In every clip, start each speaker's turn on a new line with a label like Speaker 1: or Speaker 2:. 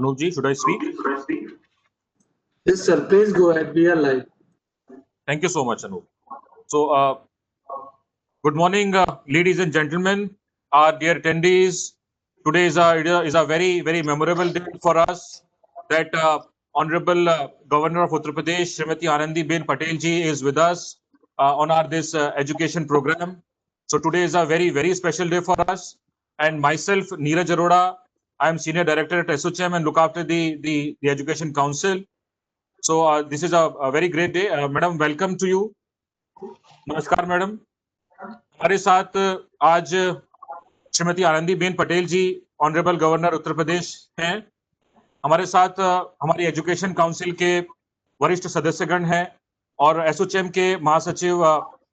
Speaker 1: Anup should I speak?
Speaker 2: Yes, sir. Please go ahead. We are live.
Speaker 1: Thank you so much, Anup. So, good morning, ladies and gentlemen, our dear attendees. Today is a very memorable day for us that Honorable Governor of Uttar Pradesh, Srimati Anandi Ben Patel ji, is with us on our this education program. So today is a very special day for us. And myself, Neeraj Arora, I am Senior Director at SOCHM and look after the Education Council. So this is a very great day. Madam, welcome to you. नमस्कार madam, हमारे साथ आज श्रीमती आनंदीबेन पटेल जी, honourable governor Uttar Pradesh हैं। हमारे साथ हमारी education council के वरिष्ठ सदस्यगण हैं और एसोचेम के महासचिव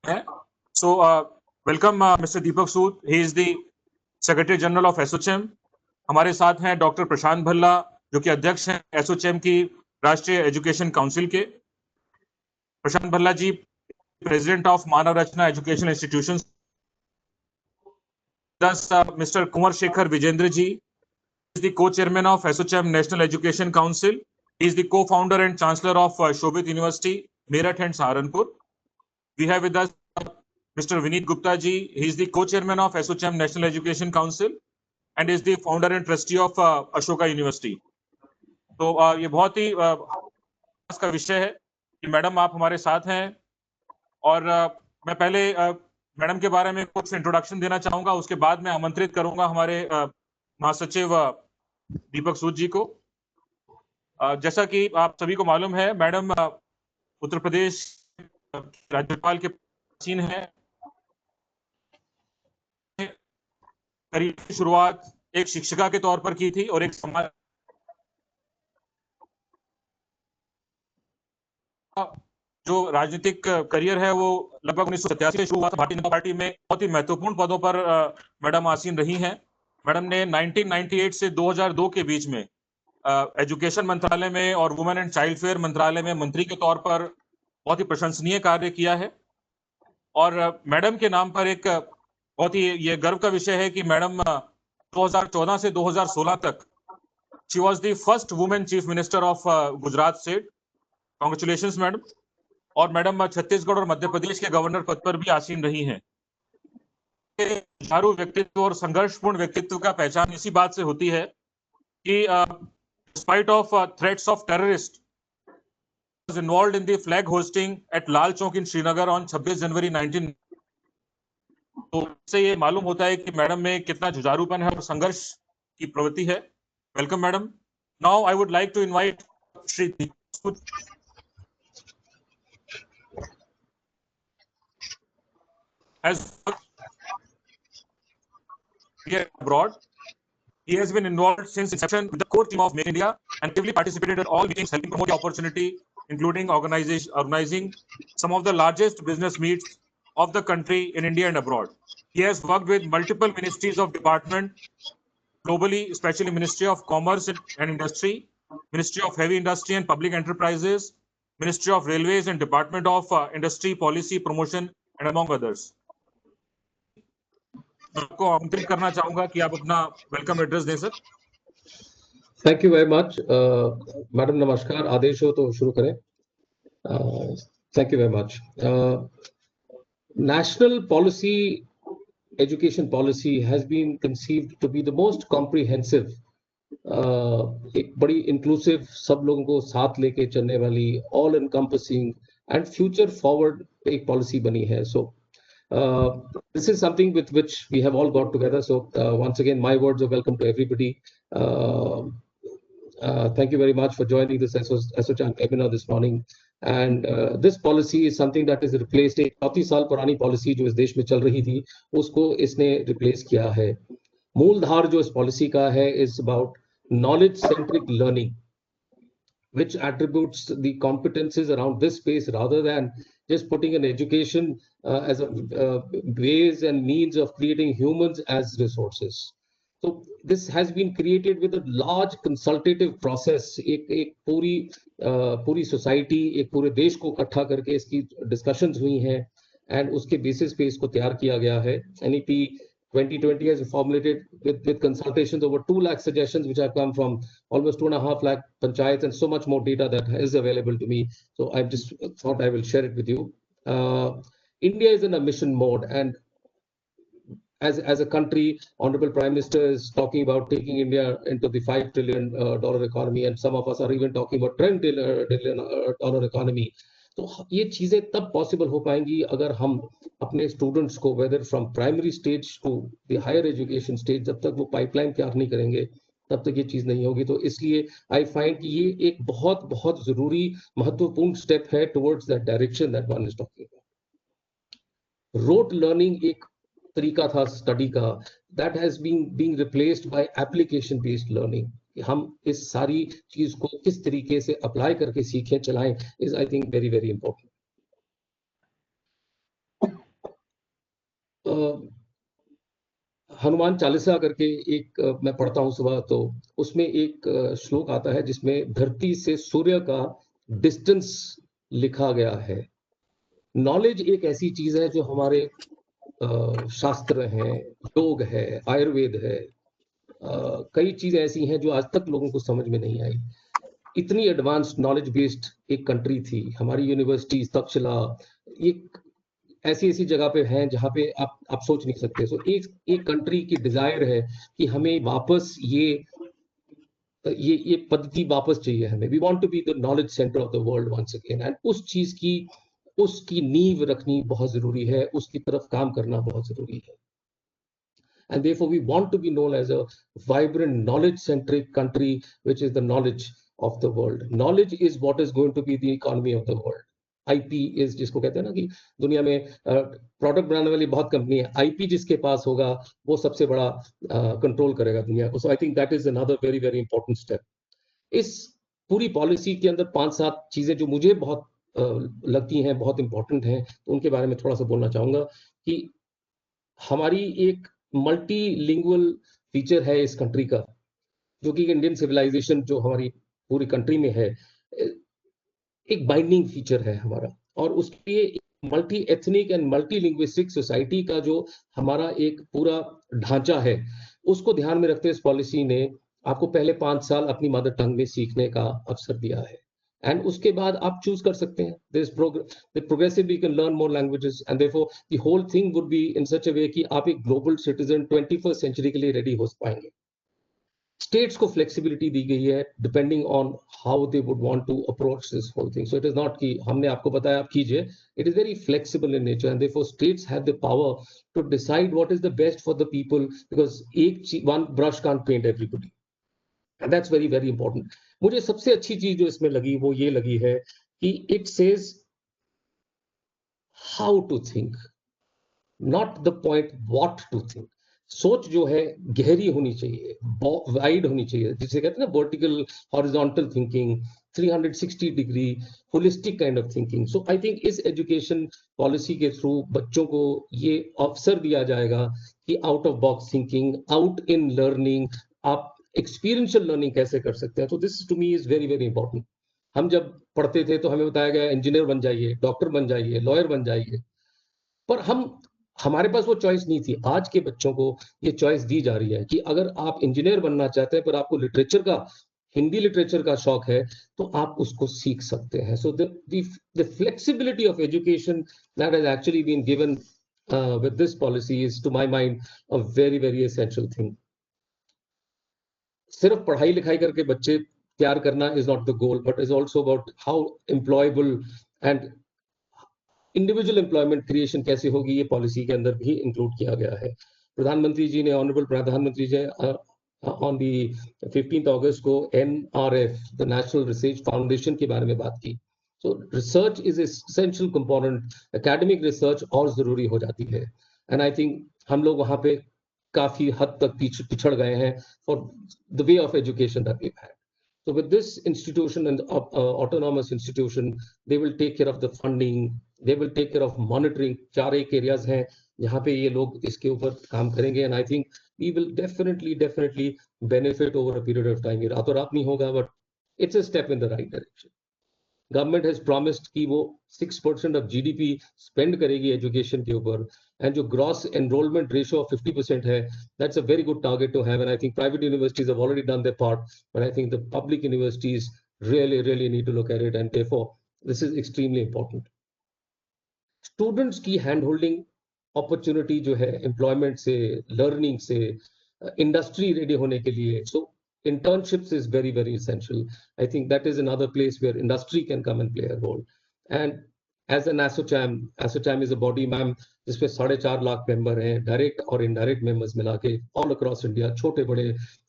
Speaker 1: हैं। So welcome mister Deepak Sood, he is the secretary general of ASSOCHAM. हमारे साथ हैं डॉक्टर प्रशांत भल्ला, जो कि अध्यक्ष हैं एसोचेम की राष्ट्रीय एजुकेशन काउंसिल के। प्रशांत भल्ला जी President of Manav Rachna Educational Institutions. Thus, Mr. Kumar Shekhar Vijendra ji is the co-chairman of SOCHM National Education Council. He is the co-founder and chancellor of Shobit University, Meerut and Saharanpur. We have with us Mr. Vineet Gupta ji. He is the co-chairman of SOCHM National Education Council and is the founder and trustee of Ashoka University. तो ये बहुत ही खास का विषय है कि madam आप हमारे साथ हैं और मैं पहले मैडम के बारे में कुछ इंट्रोडक्शन देना चाहूंगा, उसके बाद मैं आमंत्रित करूंगा हमारे महासचिव दीपक सूद जी को। जैसा कि आप सभी को मालूम है, मैडम उत्तर प्रदेश राज्यपाल के प्राचीन हैं। करियर की शुरुआत एक शिक्षिका के तौर पर की थी और एक समाज जो राजनीतिक करियर है वो लगभग 1987 से शुरू हुआ था। भारतीय जनता पार्टी में बहुत ही महत्वपूर्ण पदों पर मैडम आसीन रही हैं। मैडम ने 1998 से 2002 के बीच में एजुकेशन मंत्रालय में और वुमेन एंड चाइल्ड वेलफेयर मंत्रालय में मंत्री के तौर पर बहुत ही प्रशंसनीय कार्य किया है। और मैडम के नाम पर एक बहुत ही ये गर्व का विषय है कि मैडम 2014 से 2016 तक she was the first women chief minister of Gujarat state. Congratulations madam. और मैडम छत्तीसगढ़ और मध्य प्रदेश के गवर्नर पद पर भी आसीन रही हैं। जुझारू व्यक्तित्व और संघर्षपूर्ण व्यक्तित्व का पहचान इसी बात से होती है कि despite of threats of terrorists was involved in the flag hosting at Lal Chowk in Srinagar on 26 जनवरी 19। तो इससे ये मालूम होता है कि मैडम में कितना जुझारूपन है और संघर्ष की प्रवृत्ति है। Welcome madam. Now I would like to invite Shri as abroad. He has been involved since inception with the core team of Make India and actively participated in all meetings helping promote the opportunity, including organizing some of the largest business meets of the country in India and abroad. He has worked with multiple ministries of department globally, especially Ministry of Commerce and Industry, Ministry of Heavy Industry and Public Enterprises, Ministry of Railways and Department of Industry Policy Promotion and among others. आपको आमंत्रित करना चाहूंगा कि आप अपना welcome address दें sir.
Speaker 3: Thank you very much madam. नमस्कार, आदेश हो तो शुरू करें। Thank you very much. National policy, education policy has been conceived to be the most comprehensive, एक बड़ी इंक्लूसिव, सब लोगों को साथ लेके चलने वाली, all encompassing and future forward एक पॉलिसी बनी है। सो this is something with which we have all got together. So once again, my words of welcome to everybody. Thank you very much for joining this SOCHM webinar this morning. And this policy is something that is replaced एक 34 साल पुरानी policy जो इस देश में चल रही थी, उसको इसने रिप्लेस किया है। मूलधार जो इस पॉलिसी का है is about knowledge centric learning, which attributes the competencies around this space rather than just putting an education as a ways and means of creating humans as resources. So this has been created with a large consultative process. एक पूरी society, एक पूरे देश को इकट्ठा करके इसकी discussions हुई हैं and उसके basis पे इसको तैयार किया गया है। NEP 2020 has formulated with consultations over 2 lakh suggestions, which have come from almost 2.5 lakh panchayats, and so much more data that is available to me. So I just thought I will share it with you. India is in a mission mode, and as a country, Honorable Prime Minister is talking about taking India into the $5 trillion economy, and some of us are even talking about $10 trillion economy. तो ये चीजें तब possible हो पाएंगी अगर हम अपने students को whether from primary stage to the higher education stage, जब तक वो पाइपलाइन तैयार नहीं करेंगे तब तक ये चीज नहीं होगी. तो इसलिए आई फाइंड कि ये एक बहुत बहुत जरूरी महत्वपूर्ण स्टेप है towards that direction that one is talking about. Rote learning एक तरीका था स्टडी का, that has been replaced by application based learning. हम इस सारी चीज को किस तरीके से अप्लाई करके सीखें चलाएं is I think very very important. Hanuman Chalisa करके एक मैं पढ़ता हूं सुबह, तो उसमें एक श्लोक आता है जिसमें धरती से सूर्य का डिस्टेंस लिखा गया है. नॉलेज एक ऐसी चीज है जो हमारे शास्त्र हैं, योग है, आयुर्वेद है, कई चीजें ऐसी हैं जो आज तक लोगों को समझ में नहीं आई. इतनी एडवांस्ड नॉलेज बेस्ड एक कंट्री थी हमारी यूनिवर्सिटी, तक्षशिला, ये ऐसी ऐसी जगह पे हैं जहाँ पे आप सोच नहीं सकते. सो एक कंट्री की डिजायर है कि हमें वापस ये पद्धति वापस चाहिए हमें. We want to be the knowledge centre of the world once again, and उस चीज की उसकी नींव रखनी बहुत जरूरी है, उसकी तरफ काम करना बहुत जरूरी है. And therefore, we want to be known as a vibrant, knowledge-centric country, which is the knowledge of the world. Knowledge is what is going to be the economy of the world. IP is जिसको कहते हैं ना कि दुनिया में product बनाने वाली बहुत कंपनी है, IP जिसके पास होगा वो सबसे बड़ा कंट्रोल करेगा दुनिया को. So I think that is another very very important step. इस पूरी पॉलिसी के अंदर 5-7 चीजें जो मुझे बहुत लगती हैं, बहुत इंपॉर्टेंट हैं, तो उनके बारे में थोड़ा सा बोलना चाहूंगा. कि हमारी एक मल्टीलिंगुअल फीचर है इस कंट्री का, जो कि इंडियन सिविलाइजेशन जो हमारी पूरी कंट्री में है, एक बाइंडिंग फीचर है हमारा. और उसके लिए multi ethnic and multi linguistic society का जो हमारा एक पूरा ढांचा है, उसको ध्यान में रखते हुए इस पॉलिसी ने आपको पहले 5 साल अपनी मदर टंग में सीखने का अवसर दिया है, एंड उसके बाद आप चूज कर सकते हैं. progressively you can learn more languages, and therefore the whole thing would be in such a way कि आप एक ग्लोबल सिटीजन 21st सेंचुरी के लिए रेडी हो पाएंगे. स्टेट्स को फ्लेक्सिबिलिटी दी गई है depending on how they would want to approach this whole thing. So it is not कि हमने आपको बताया आप कीजिए. It is very flexible in nature, and therefore states have the power to decide what is the best for the people, because one brush can't paint everybody, and that's very very important. मुझे सबसे अच्छी चीज जो इसमें लगी वो ये लगी है कि it says how to think, not the point what to think. सोच जो है गहरी होनी चाहिए, वाइड होनी चाहिए, जिसे कहते हैं ना vertical horizontal thinking, 360 degree holistic kind of thinking. So I think इस एजुकेशन पॉलिसी के थ्रू बच्चों को ये अवसर दिया जाएगा कि out of box thinking, out in learning, आप एक्सपीरियंशियल लर्निंग कैसे कर सकते हैं. तो this to me is very very important. हम जब पढ़ते थे तो हमें बताया गया इंजीनियर बन जाइए, डॉक्टर बन जाइए, लॉयर बन जाइए, पर हमारे पास वो चॉइस नहीं थी. आज के बच्चों को ये चॉइस दी जा रही है कि अगर आप इंजीनियर बनना चाहते हैं पर आपको लिटरेचर का, हिंदी लिटरेचर का शौक है, तो आप उसको सीख सकते हैं. So the flexibility of education that has actually been given with this policy is to my mind a very very essential thing. सिर्फ पढ़ाई लिखाई करके बच्चे तैयार करना is not the goal, but is also about how employable and individual employment creation कैसे होगी, ये पॉलिसी के अंदर भी इंक्लूड किया गया है. प्रधानमंत्री जी ने, ऑनरेबल प्रधानमंत्री जी ऑन दी 15 अगस्त को NRF, the national research foundation के बारे में बात की. सो research is essential component. Academic research और जरूरी हो जाती है, एंड आई थिंक हम लोग वहां पे काफी हद तक पिछड़ गए हैं for the way of education that we had. So with this institution and autonomous institution, they will take care of the funding, they will take care of monitoring. 4 एक areas हैं जहाँ पे ये लोग इसके ऊपर काम करेंगे, and I think we will definitely benefit over a period of time. ये रातों रात नहीं होगा, but it's a step in the right direction. Government has promised कि वो 6% of GDP spend करेगी education के ऊपर. and जो gross enrollment ratio of 50% है, that's a very good target to have. And I think private universities have already done their part, but I think the public universities really need to look at it, and therefore this is extremely important. Students की hand holding opportunity जो है employment से, learning से, industry ready होने के लिए, so internships is very essential. I think that is another place where industry can come and play a role. And as an ASSOCHAM is a body, ma'am, जिसपे 4.5 lakh member हैं, direct और indirect members मिला के all across India, छोटे बड़े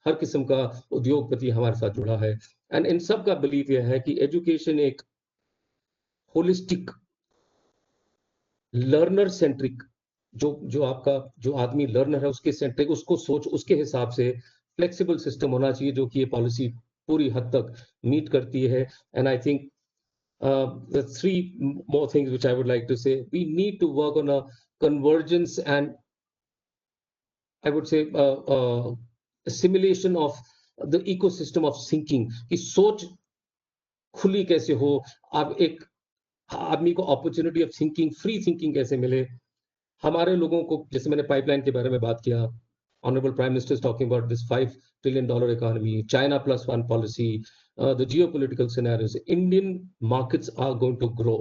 Speaker 3: हर किस्म का उद्योगपति हमारे साथ जुड़ा है. एंड इन सब का बिलीव यह है कि एजुकेशन एक होलिस्टिक लर्नर सेंट्रिक, जो आपका जो आदमी लर्नर है उसके सेंट्रिक, उसको सोच उसके हिसाब से फ्लेक्सिबल सिस्टम होना चाहिए, जो कि ये पॉलिसी पूरी हद तक मीट करती है. And I think the 3 more things which I would like to say: we need to work on a convergence and I would say assimilation of the ecosystem of thinking, कि सोच खुली कैसे हो, आप एक आदमी को opportunity of thinking, free thinking कैसे मिले. हमारे लोगों को, जैसे मैंने पाइपलाइन के बारे में बात किया, Honorable Prime Minister is talking about this $5 trillion economy, China +1 policy, the geopolitical scenarios. Indian markets are going to grow.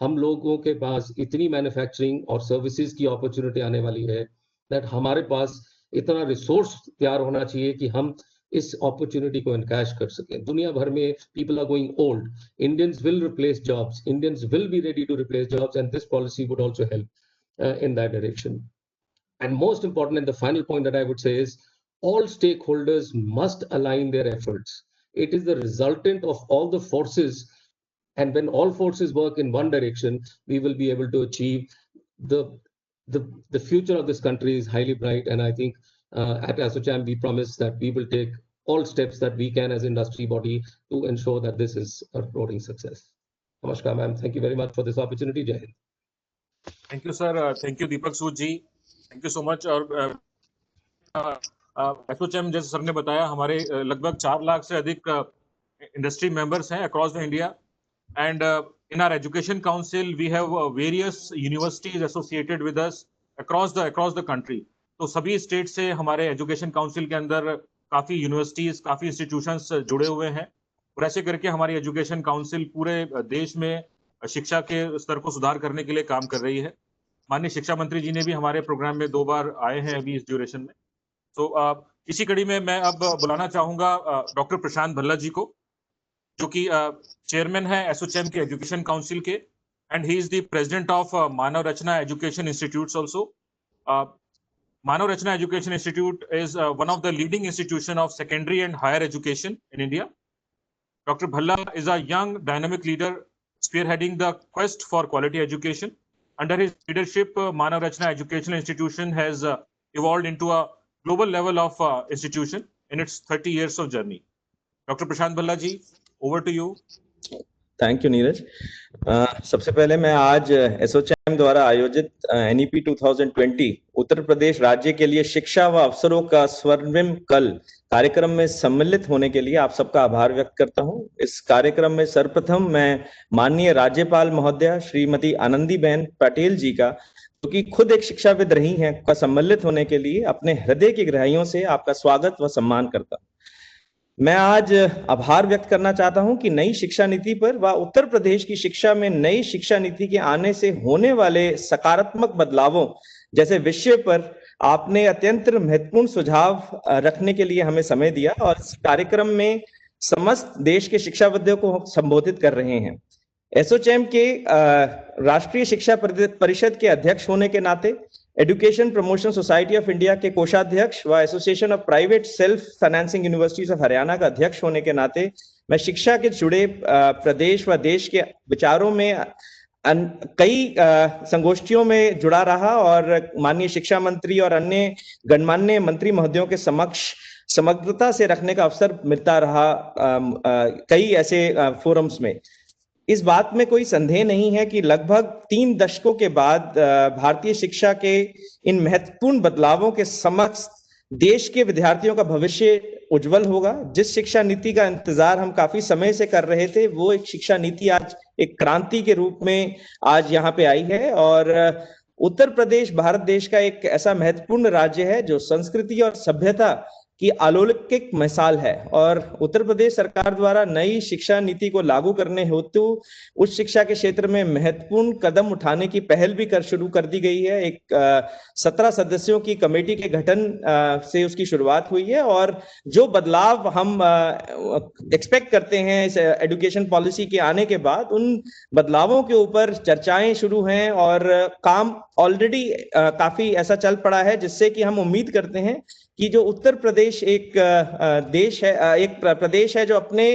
Speaker 3: हम लोगों के पास इतनी मैन्युफैक्चरिंग और सर्विसेज की अपॉर्चुनिटी आने वाली है that हमारे पास इतना रिसोर्स तैयार होना चाहिए कि हम इस अपॉर्चुनिटी को एनकैश कर सकें. दुनिया भर में people are going old. Indians will replace jobs. Indians will be ready to replace jobs, and this policy would also help in that direction. And most important, and the final point that I would say is, all stakeholders must align their efforts. It is the resultant of all the forces, and when all forces work in one direction, we will be able to achieve the future of this country is highly bright. And I think at ASSOCHAM we promise that we will take all steps that we can as industry body to ensure that this is a roaring success. Namaskar, ma'am. Thank you very much for this opportunity. Jai Hind.
Speaker 1: Thank you, sir. Thank you, Deepak Sood ji. Thank you so much. और एसोचैम, जैसे sir ने बताया, हमारे लगभग 4 लाख से अधिक industry members हैं across the India. And in our education council we have various universities associated with us across the country. तो सभी स्टेट से हमारे एजुकेशन काउंसिल के अंदर काफी यूनिवर्सिटीज, काफी इंस्टीट्यूशंस जुड़े हुए हैं. और ऐसे करके हमारी एजुकेशन काउंसिल पूरे देश में शिक्षा के स्तर को सुधार करने के लिए काम कर रही है. माननीय शिक्षा मंत्री जी ने भी हमारे प्रोग्राम में 2 बार आए हैं अभी इस ड्यूरेशन में. तो इसी कड़ी में मैं अब बुलाना चाहूंगा डॉक्टर प्रशांत भल्ला जी को, जो कि चेयरमैन है एसोचैम के एजुकेशन काउंसिल के, and he is the president of Manav Rachna education institutes also. Manav Rachna education institute is one of the leading institution of secondary and higher education in India. Dr. Bhalla is a young dynamic leader spearheading the quest for quality education. Under his leadership, Manav Rachna Educational Institution has evolved into a global level of institution in its 30 years of journey. Dr. Prashant Bhalla ji, over to you.
Speaker 4: Thank you Neeraj. सबसे पहले मैं आज एसोचैम द्वारा आयोजित NEP 2020 Uttar Pradesh राज्य के लिए शिक्षा व अवसरों का स्वर्णिम कल कार्यक्रम में सम्मिलित होने के लिए आप सबका आभार व्यक्त करता हूं. इस कार्यक्रम में सर्वप्रथम मैं माननीय राज्यपाल महोदया श्रीमती आनंदीबेन पटेल जी का, जो कि खुद एक शिक्षाविद रही हैं, का सम्मिलित होने के लिए अपने हृदय की गहराइयों से आपका स्वागत व सम्मान करता हूं. मैं आज आभार व्यक्त करना चाहता हूं कि नई शिक्षा नीति पर व उत्तर प्रदेश की शिक्षा में नई शिक्षा नीति के आने से होने वाले सकारात्मक बदलावों जैसे विषय पर आपने अत्यंत महत्वपूर्ण सुझाव रखने के लिए हमें समय दिया और इस कार्यक्रम में समस्त देश के शिक्षाविदों को संबोधित कर रहे हैं. एसोचैम के राष्ट्रीय शिक्षा परिषद के अध्यक्ष होने के नाते, education promotion society of India के कोषाध्यक्ष व association of private self financing universities of Haryana का अध्यक्ष होने के नाते मैं शिक्षा के जुड़े प्रदेश व देश के विचारों में कई संगोष्ठियों में जुड़ा रहा और माननीय शिक्षा मंत्री और अन्य गणमान्य मंत्री महोदयों के समक्ष समग्रता से रखने का अवसर मिलता रहा कई ऐसे फोरम्स में. इस बात में कोई संदेह नहीं है कि लगभग 3 दशकों के बाद भारतीय शिक्षा के इन महत्वपूर्ण बदलावों के समक्ष देश के विद्यार्थियों का भविष्य उज्जवल होगा. जिस शिक्षा नीति का इंतजार हम काफी समय से कर रहे थे, वो एक शिक्षा नीति आज एक क्रांति के रूप में आज यहाँ पे आई है और उत्तर प्रदेश भारत देश का एक ऐसा महत्वपूर्ण राज्य है जो संस्कृति और सभ्यता की अलौकिक मिसाल है, और उत्तर प्रदेश सरकार द्वारा नई शिक्षा नीति को लागू करने हेतु उच्च शिक्षा के क्षेत्र में महत्वपूर्ण कदम उठाने की पहल भी शुरू कर दी गई है। एक 17 सदस्यों की कमेटी के गठन से उसकी शुरुआत हुई है, और जो बदलाव हम एक्सपेक्ट करते हैं इस एजुकेशन पॉलिसी के आने के बाद, उन बदलावों के ऊपर चर्चाएं शुरू हैं और काम ऑलरेडी काफी ऐसा चल पड़ा है, जिससे कि हम उम्मीद करते हैं कि जो उत्तर प्रदेश एक देश है, एक प्रदेश है जो अपने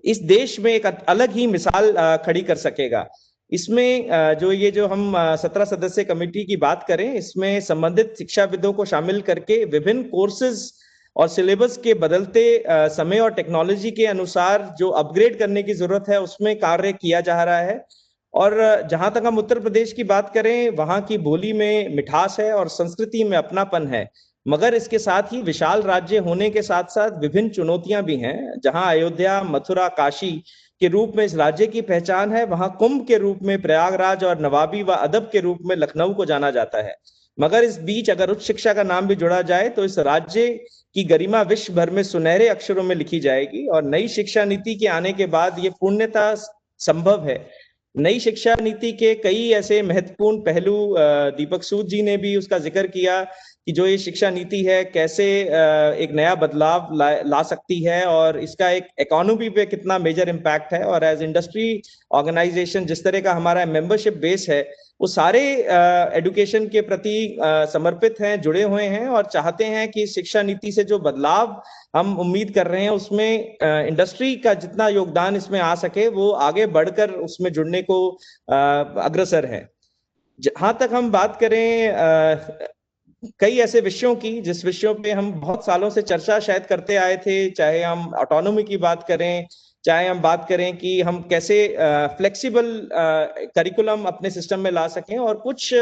Speaker 4: इस देश में एक अलग ही मिसाल खड़ी कर सकेगा। इसमें जो हम 17 सदस्य कमेटी की बात करें, इसमें संबंधित शिक्षाविदों को शामिल करके विभिन्न कोर्सेज और सिलेबस के बदलते समय और टेक्नोलॉजी के अनुसार जो अपग्रेड करने की जरूरत है, उसमें कार्य किया जा रहा है। और जहां तक हम उत्तर प्रदेश की बात करें, वहां की बोली में मिठास है और संस्कृति में अपनापन है, मगर इसके साथ ही विशाल राज्य होने के साथ साथ विभिन्न चुनौतियां भी हैं। जहां अयोध्या, मथुरा, काशी के रूप में इस राज्य की पहचान है, वहां कुंभ के रूप में प्रयागराज और नवाबी व अदब के रूप में लखनऊ को जाना जाता है। मगर इस बीच अगर उच्च शिक्षा का नाम भी जोड़ा जाए तो इस राज्य की गरिमा विश्व भर में सुनहरे अक्षरों में लिखी जाएगी, और नई शिक्षा नीति के आने के बाद ये पूर्णतः संभव है। नई शिक्षा नीति के कई ऐसे महत्वपूर्ण पहलू दीपक सूद जी ने भी उसका जिक्र किया कि जो ये शिक्षा नीति है कैसे एक नया बदलाव ला सकती है, और इसका एक इकोनॉमी पे कितना मेजर इम्पैक्ट है। और एज इंडस्ट्री ऑर्गेनाइजेशन जिस तरह का हमारा मेंबरशिप बेस है, वो सारे एजुकेशन के प्रति समर्पित हैं, जुड़े हुए हैं, और चाहते हैं कि शिक्षा नीति से जो बदलाव हम उम्मीद कर रहे हैं उसमें इंडस्ट्री का जितना योगदान इसमें आ सके वो आगे बढ़कर उसमें जुड़ने को अग्रसर है। जहां तक हम बात करें कई ऐसे विषयों की जिस विषयों पे हम बहुत सालों से चर्चा शायद करते आए थे, चाहे हम ऑटोनॉमी की बात करें, चाहे हम बात करें कि हम कैसे फ्लेक्सिबल करिकुलम अपने सिस्टम में ला सकें, और कुछ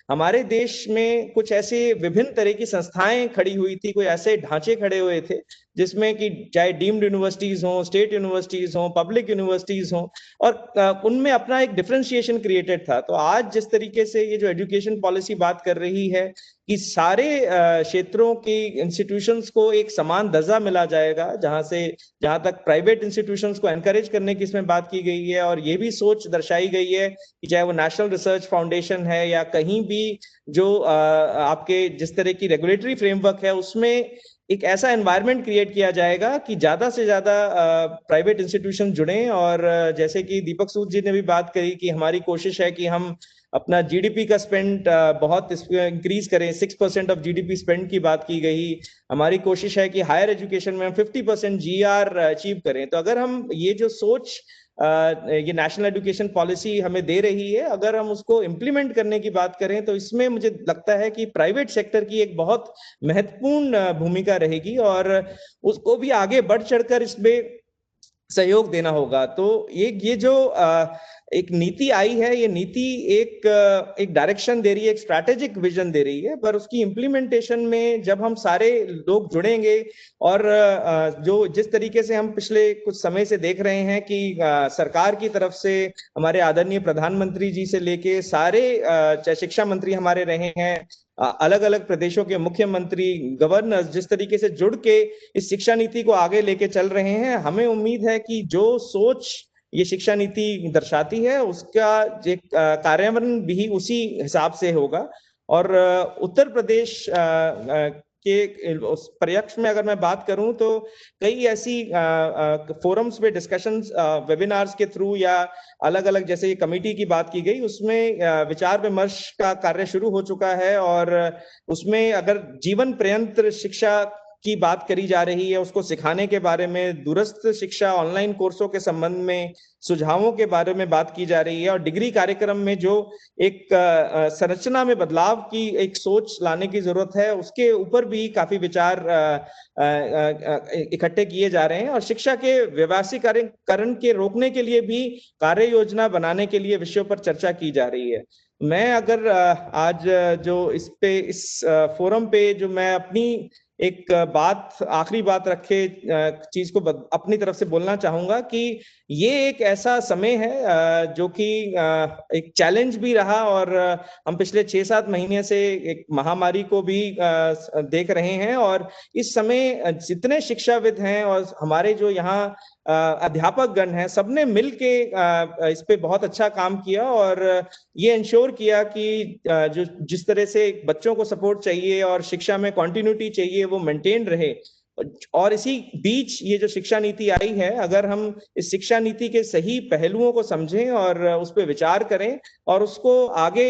Speaker 4: हमारे देश में कुछ ऐसे विभिन्न तरह की संस्थाएं खड़ी हुई थी, कोई ऐसे ढांचे खड़े हुए थे जिसमें कि चाहे डीम्ड यूनिवर्सिटीज हों, स्टेट यूनिवर्सिटीज हों, पब्लिक यूनिवर्सिटीज हों, और उनमें अपना एक डिफरेंशिएशन क्रिएटेड था। तो आज जिस तरीके से ये जो एजुकेशन पॉलिसी बात कर रही है कि सारे क्षेत्रों की इंस्टीट्यूशंस को एक समान दर्जा मिला जाएगा, जहां तक प्राइवेट इंस्टीट्यूशंस को एनकरेज करने की इसमें बात की गई है, और ये भी सोच दर्शाई गई है कि चाहे वो नेशनल रिसर्च फाउंडेशन है या कहीं भी जो आपके जिस तरह की रेगुलेटरी फ्रेमवर्क है, उसमें एक ऐसा एनवायरनमेंट क्रिएट किया जाएगा कि ज्यादा से ज्यादा प्राइवेट इंस्टीट्यूशन जुड़े। और जैसे कि दीपक सूद जी ने भी बात करी कि हमारी कोशिश है कि हम अपना जीडीपी का स्पेंड बहुत इंक्रीज करें, 6% ऑफ जीडीपी स्पेंड की बात की गई। हमारी कोशिश है कि हायर एजुकेशन में हम 50% जीआर अचीव करें। तो अगर हम ये जो सोच ये नेशनल एजुकेशन पॉलिसी हमें दे रही है, अगर हम उसको इम्प्लीमेंट करने की बात करें तो इसमें मुझे लगता है कि प्राइवेट सेक्टर की एक बहुत महत्वपूर्ण भूमिका रहेगी, और उसको भी आगे बढ़ चढ़कर इसमें सहयोग देना होगा। तो ये जो एक नीति आई है, ये नीति एक डायरेक्शन दे रही है, एक स्ट्रैटेजिक विजन दे रही है, पर उसकी इम्प्लीमेंटेशन में जब हम सारे लोग जुड़ेंगे, और जो जिस तरीके से हम पिछले कुछ समय से देख रहे हैं कि सरकार की तरफ से हमारे आदरणीय प्रधानमंत्री जी से लेके सारे शिक्षा मंत्री हमारे रहे हैं, अलग अलग प्रदेशों के मुख्यमंत्री, गवर्नर्स जिस तरीके से जुड़ के इस शिक्षा नीति को आगे लेके चल रहे हैं, हमें उम्मीद है कि जो सोच ये शिक्षा नीति दर्शाती है उसका कार्यान्वयन भी उसी हिसाब से होगा। और उत्तर प्रदेश के उस परिप्रेक्ष्य में अगर मैं बात करूं तो कई ऐसी फोरम्स पे डिस्कशंस, वेबिनार्स के थ्रू या अलग अलग, जैसे कमेटी की बात की गई, उसमें विचार विमर्श का कार्य शुरू हो चुका है, और उसमें अगर जीवन पर्यंत शिक्षा की बात करी जा रही है, उसको सिखाने के बारे में, दूरस्थ शिक्षा, ऑनलाइन कोर्सों के संबंध में सुझावों के बारे में बात की जा रही है, और डिग्री कार्यक्रम में जो एक संरचना में बदलाव की एक सोच लाने की जरूरत है, उसके ऊपर भी काफी विचार इकट्ठे किए जा रहे हैं, और शिक्षा के व्यवसायीकरण के रोकने के लिए भी कार्य योजना बनाने के लिए विषयों पर चर्चा की जा रही है। मैं अगर आज जो इस फोरम पे जो मैं अपनी एक आखिरी बात रखे चीज को अपनी तरफ से बोलना चाहूंगा कि ये एक ऐसा समय है जो कि एक चैलेंज भी रहा, और हम पिछले 6-7 महीने से एक महामारी को भी देख रहे हैं, और इस समय जितने शिक्षाविद हैं और हमारे जो यहाँ अध्यापक गण हैं, सबने मिलके इस पे बहुत अच्छा काम किया और ये इंश्योर किया कि जो जिस तरह से बच्चों को सपोर्ट चाहिए और शिक्षा में कंटिन्यूटी चाहिए वो मेंटेन रहे। और इसी बीच ये जो शिक्षा नीति आई है, अगर हम इस शिक्षा नीति के सही पहलुओं को समझें और उस पर विचार करें और उसको आगे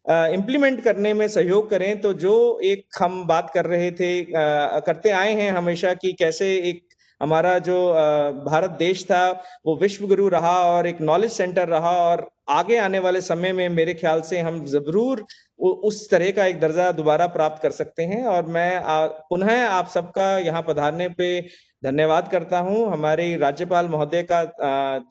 Speaker 4: इम्प्लीमेंट करने में सहयोग करें, तो जो एक हम बात कर रहे थे, करते आए हैं हमेशा, कि कैसे एक हमारा जो भारत देश था वो विश्व गुरु रहा और एक नॉलेज सेंटर रहा, और आगे आने वाले समय में मेरे ख्याल से हम जरूर उस तरह का एक दर्जा दोबारा प्राप्त कर सकते हैं। और मैं पुनः आप सबका यहाँ पधारने पे धन्यवाद करता हूँ। हमारे राज्यपाल महोदय का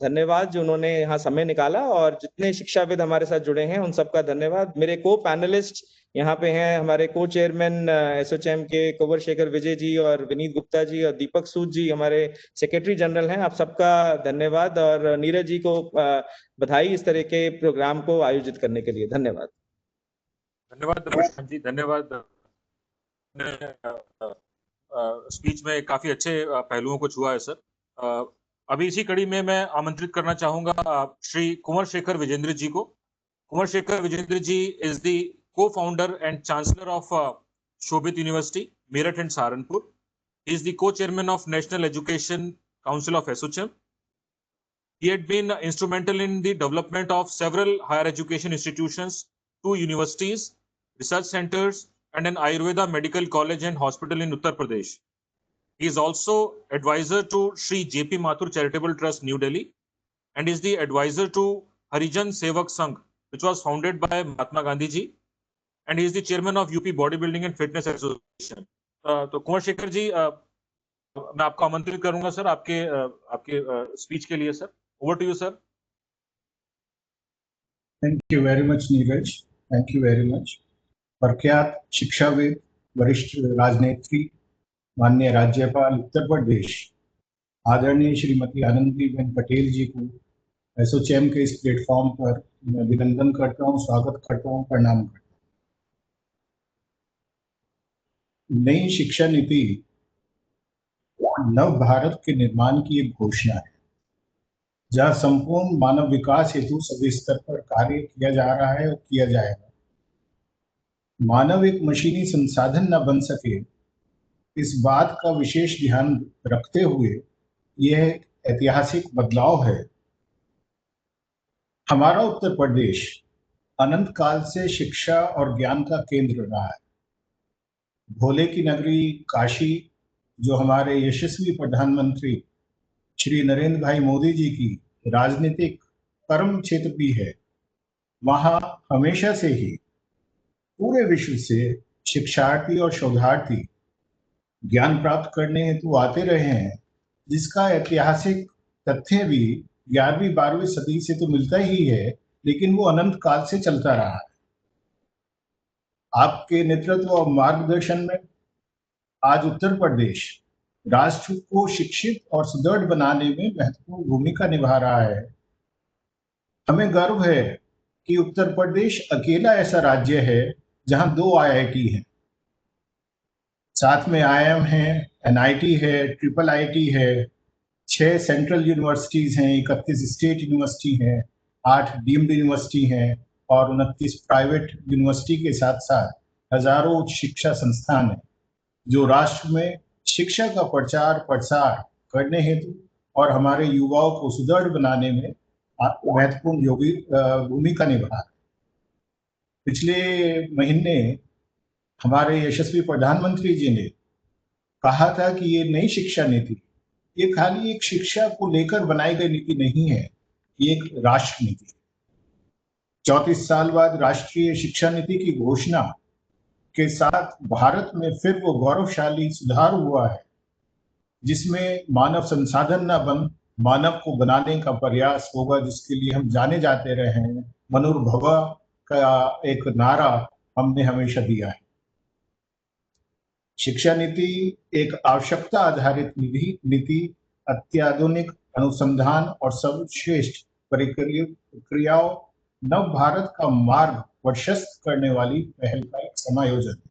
Speaker 4: धन्यवाद जो उन्होंने यहाँ समय निकाला, और जितने शिक्षाविद हमारे साथ जुड़े हैं उन सबका धन्यवाद। मेरे को पैनलिस्ट यहाँ पे हैं, हमारे को चेयरमैन एसोचैम के कुंवर शेखर विजय जी और विनीत गुप्ता जी और दीपक सूद जी हमारे सेक्रेटरी जनरल हैं। आप सबका धन्यवाद, और नीरज जी को बधाई इस तरह के प्रोग्राम को आयोजित करने के लिए। धन्यवाद।
Speaker 1: धन्यवाद रविकांत जी, धन्यवाद। स्पीच में काफी अच्छे पहलुओं को छुआ है सर। अभी इसी कड़ी में मैं आमंत्रित करना चाहूंगा श्री कुंवर शेखर विजेंद्र जी को। Kunwar Shekhar Vijendra ji is the co-founder and chancellor of Shobit University, Meerut and Saharanpur. He is the co-chairman of National Education Council of ASSOCHAM. He had been instrumental in the development of several higher education institutions, 2 universities, research centers, and an Ayurveda medical college and hospital in Uttar Pradesh. He is also advisor to Sri J.P. Mathur Charitable Trust, New Delhi, and is the advisor to Harijan Sevak Sangh, which was founded by Mahatma Gandhi ji. And he is the chairman of UP Bodybuilding and Fitness Association. तो कुंवर शेखर जी, मैं आपको आमंत्रित करूंगा sir आपके speech के लिए। Sir, over to you sir.
Speaker 5: Thank you very much Neeraj, thank you very much. प्रख्यात शिक्षाविद, वरिष्ठ राजनेत्री, माननीय राज्यपाल उत्तर प्रदेश आदरणीय श्रीमती आनंदीबेन पटेल जी को एसोचैम के इस प्लेटफॉर्म पर मैं अभिनंदन करता हूँ, स्वागत करता हूँ, प्रणाम करता हूँ। नई शिक्षा नीति नव भारत के निर्माण की एक घोषणा है, जहां संपूर्ण मानव विकास हेतु सभी स्तर पर कार्य किया जा रहा है और किया जाएगा। मानव एक मशीनी संसाधन न बन सके, इस बात का विशेष ध्यान रखते हुए यह ऐतिहासिक बदलाव है। हमारा उत्तर प्रदेश अनंत काल से शिक्षा और ज्ञान का केंद्र रहा है। भोले की नगरी काशी, जो हमारे यशस्वी प्रधानमंत्री श्री नरेंद्र भाई मोदी जी की राजनीतिक कर्म क्षेत्र भी है, वहां हमेशा से ही पूरे विश्व से शिक्षार्थी और शोधार्थी ज्ञान प्राप्त करने हेतु आते रहे हैं, जिसका ऐतिहासिक तथ्य भी 11वीं-12वीं सदी से तो मिलता ही है, लेकिन वो अनंत काल से चलता रहा है। आपके नेतृत्व और मार्गदर्शन में आज उत्तर प्रदेश राष्ट्र को शिक्षित और सुदृढ़ बनाने में महत्वपूर्ण भूमिका निभा रहा है। हमें गर्व है कि उत्तर प्रदेश अकेला ऐसा राज्य है जहां 2 IIT हैं, साथ में IIM है, NIT है, IIIT है, 6 सेंट्रल यूनिवर्सिटीज हैं, 31 स्टेट यूनिवर्सिटी हैं, 8 डीम्ड यूनिवर्सिटी हैं और 29 प्राइवेट यूनिवर्सिटी के साथ साथ हजारों उच्च शिक्षा संस्थान हैं, जो राष्ट्र में शिक्षा का प्रचार प्रसार करने हेतु और हमारे युवाओं को सुदृढ़ बनाने में महत्वपूर्ण भूमिका निभा रहे हैं। पिछले महीने हमारे यशस्वी प्रधानमंत्री जी ने कहा था कि ये नई शिक्षा नीति ये खाली एक शिक्षा को लेकर बनाई गई नीति नहीं है, ये एक राष्ट्र नीति है। 34 साल बाद राष्ट्रीय शिक्षा नीति की घोषणा के साथ भारत में फिर वो गौरवशाली सुधार हुआ है, जिसमें मानव संसाधन न बन मानव को बनाने का प्रयास होगा, जिसके लिए हम जाने जाते रहे हैं। मनुर्भवा का एक नारा हमने हमेशा दिया है। शिक्षा नीति एक आवश्यकता आधारित नीति अत्याधुनिक अनुसंधान और सर्वश्रेष्ठ प्रक्रियाओं नव भारत का मार्ग प्रशस्त करने वाली पहल का एक समायोजन है।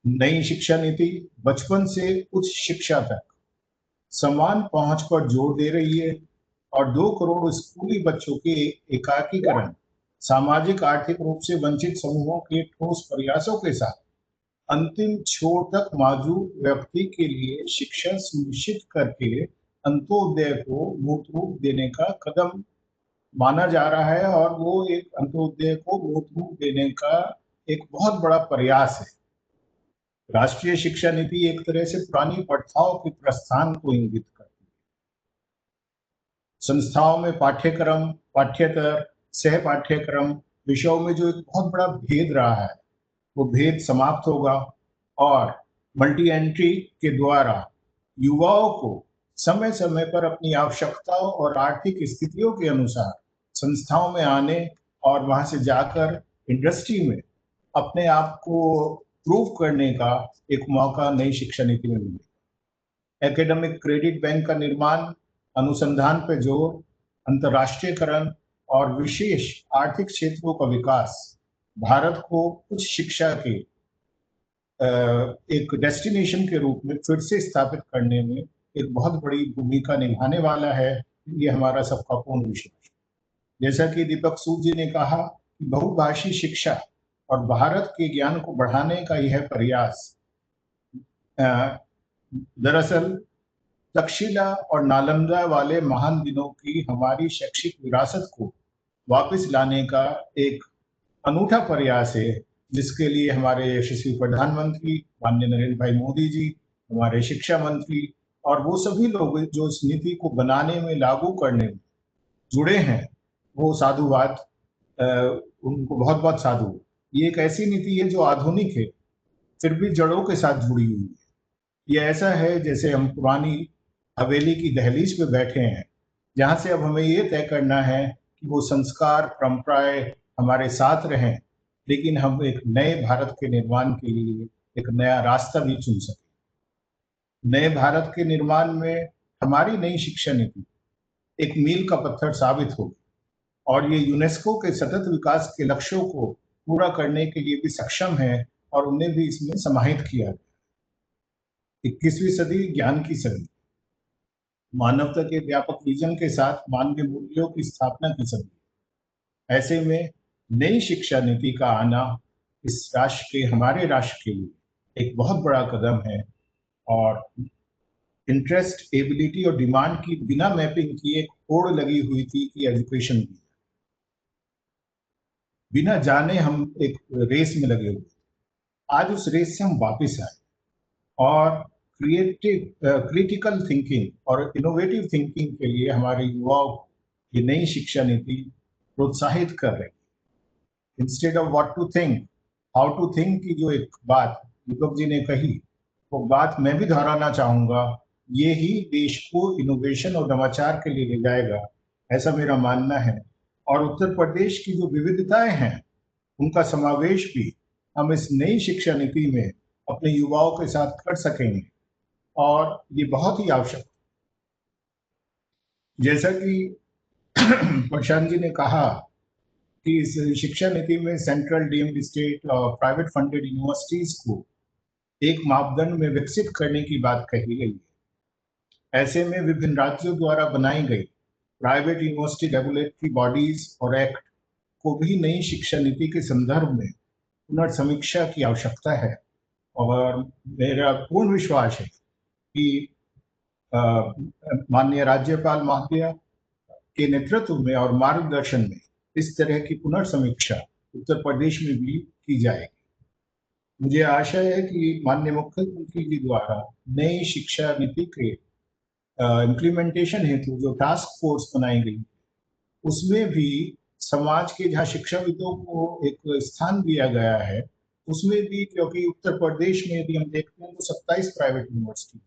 Speaker 5: नई शिक्षा नीति बचपन से उच्च शिक्षा तक समान पहुंच पर जोर दे रही है और 2 करोड़ स्कूली बच्चों के एकाकीकरण, सामाजिक आर्थिक रूप से वंचित समूहों के ठोस प्रयासों के साथ अंतिम छोर तक मौजूद व्यक्ति के लिए शिक्षा सुनिश्चित करके अंत्योदय को मूर्त रूप देने का कदम माना जा रहा है। और वो एक अंत्योदय को मूर्त रूप देने का एक बहुत बड़ा प्रयास है। राष्ट्रीय शिक्षा नीति एक तरह से पुरानी प्रथाओं के प्रस्थान को इंगित करती है। संस्थाओं में पाठ्यक्रम, पाठ्येतर, सह पाठ्यक्रम विषयों में जो एक बहुत बड़ा भेद रहा है, वो भेद समाप्त होगा और मल्टी एंट्री के द्वारा युवाओं को समय समय पर अपनी आवश्यकताओं और आर्थिक स्थितियों के अनुसार संस्थाओं में आने और वहां से जाकर इंडस्ट्री में अपने आप को प्रूव करने का एक मौका नई शिक्षा नीति में मिलेगा। एकेडमिक क्रेडिट बैंक का निर्माण, अनुसंधान पर जोर, अंतर्राष्ट्रीयकरण और विशेष आर्थिक क्षेत्रों का विकास भारत को उच्च शिक्षा के एक डेस्टिनेशन के रूप में फिर से स्थापित करने में एक बहुत बड़ी भूमिका निभाने वाला है। ये हमारा सबका पूर्ण विश्वास है। जैसा कि दीपक सूद जी ने कहा कि बहुभाषी शिक्षा और भारत के ज्ञान को बढ़ाने का यह प्रयास दरअसल तक्षशिला और नालंदा वाले महान दिनों की हमारी शैक्षिक विरासत को वापस लाने का एक अनूठा प्रयास है, जिसके लिए हमारे यशस्वी प्रधानमंत्री माननीय नरेंद्र भाई मोदी जी, हमारे शिक्षा मंत्री और वो सभी लोग जो इस नीति को बनाने में, लागू करने में जुड़े हैं, वो साधुवाद, उनको बहुत बहुत साधु। ये एक ऐसी नीति है जो आधुनिक है, फिर भी जड़ों के साथ जुड़ी हुई है। ये ऐसा है जैसे हम पुरानी हवेली की दहलीज पे बैठे हैं, जहाँ से अब हमें ये तय करना है कि वो संस्कार, परंपराएं हमारे साथ रहें, लेकिन हम एक नए भारत के निर्माण के लिए एक नया रास्ता भी चुन सकें। नए भारत के निर्माण में हमारी नई शिक्षा नीति एक मील का पत्थर साबित होगी और ये यूनेस्को के सतत विकास के लक्ष्यों को पूरा करने के लिए भी सक्षम है और उन्हें भी इसमें समाहित किया गया। 21वीं सदी ज्ञान की सदी, मानवता के व्यापक विजन के साथ मानवीय मूल्यों की स्थापना की सदी। ऐसे में नई शिक्षा नीति का आना इस राष्ट्र के, हमारे राष्ट्र के लिए एक बहुत बड़ा कदम है और इंटरेस्ट, एबिलिटी और डिमांड की बिना मैपिंग किए एक होड़ लगी हुई थी कि एजुकेशन दी, बिना जाने हम एक रेस में लगे हुए। आज उस रेस से हम वापस आए और क्रिटिकल थिंकिंग और इनोवेटिव थिंकिंग के लिए हमारे युवाओं को ये नई शिक्षा नीति प्रोत्साहित कर रही है। Instead of what to think, how to think की जो एक बात दीपक जी ने कही, वो बात मैं भी दोहराना चाहूंगा। ये ही देश को इनोवेशन और नवाचार के लिए ले जाएगा, ऐसा मेरा मानना है। और उत्तर प्रदेश की जो विविधताएं हैं, उनका समावेश भी हम इस नई शिक्षा नीति में अपने युवाओं के साथ कर सकेंगे और ये बहुत ही आवश्यक। जैसा कि प्रशांत जी ने कहा कि इस शिक्षा नीति में सेंट्रल डीम्ड स्टेट और प्राइवेट फंडेड यूनिवर्सिटीज को एक मापदंड में विकसित करने की बात कही गई है। ऐसे में विभिन्न राज्यों द्वारा बनाई गई प्राइवेट यूनिवर्सिटी रेगुलेटरी बॉडीज और एक्ट को भी नई शिक्षा नीति के संदर्भ में पुनर्समीक्षा की आवश्यकता है। और मेरा पूर्ण विश्वास है कि माननीय राज्यपाल महोदया के नेतृत्व में और मार्गदर्शन में इस तरह की पुनर्समीक्षा उत्तर प्रदेश में भी की जाएगी। मुझे आशा है कि माननीय मुख्यमंत्री जी द्वारा नई शिक्षा नीति के इम्प्लीमेंटेशन हेतु जो टास्क फोर्स बनाई गई, उसमें भी समाज के जहाँ शिक्षाविदों को एक स्थान दिया गया है, उसमें भी, क्योंकि उत्तर प्रदेश में यदि हम देखते हैं तो 27 प्राइवेट यूनिवर्सिटी,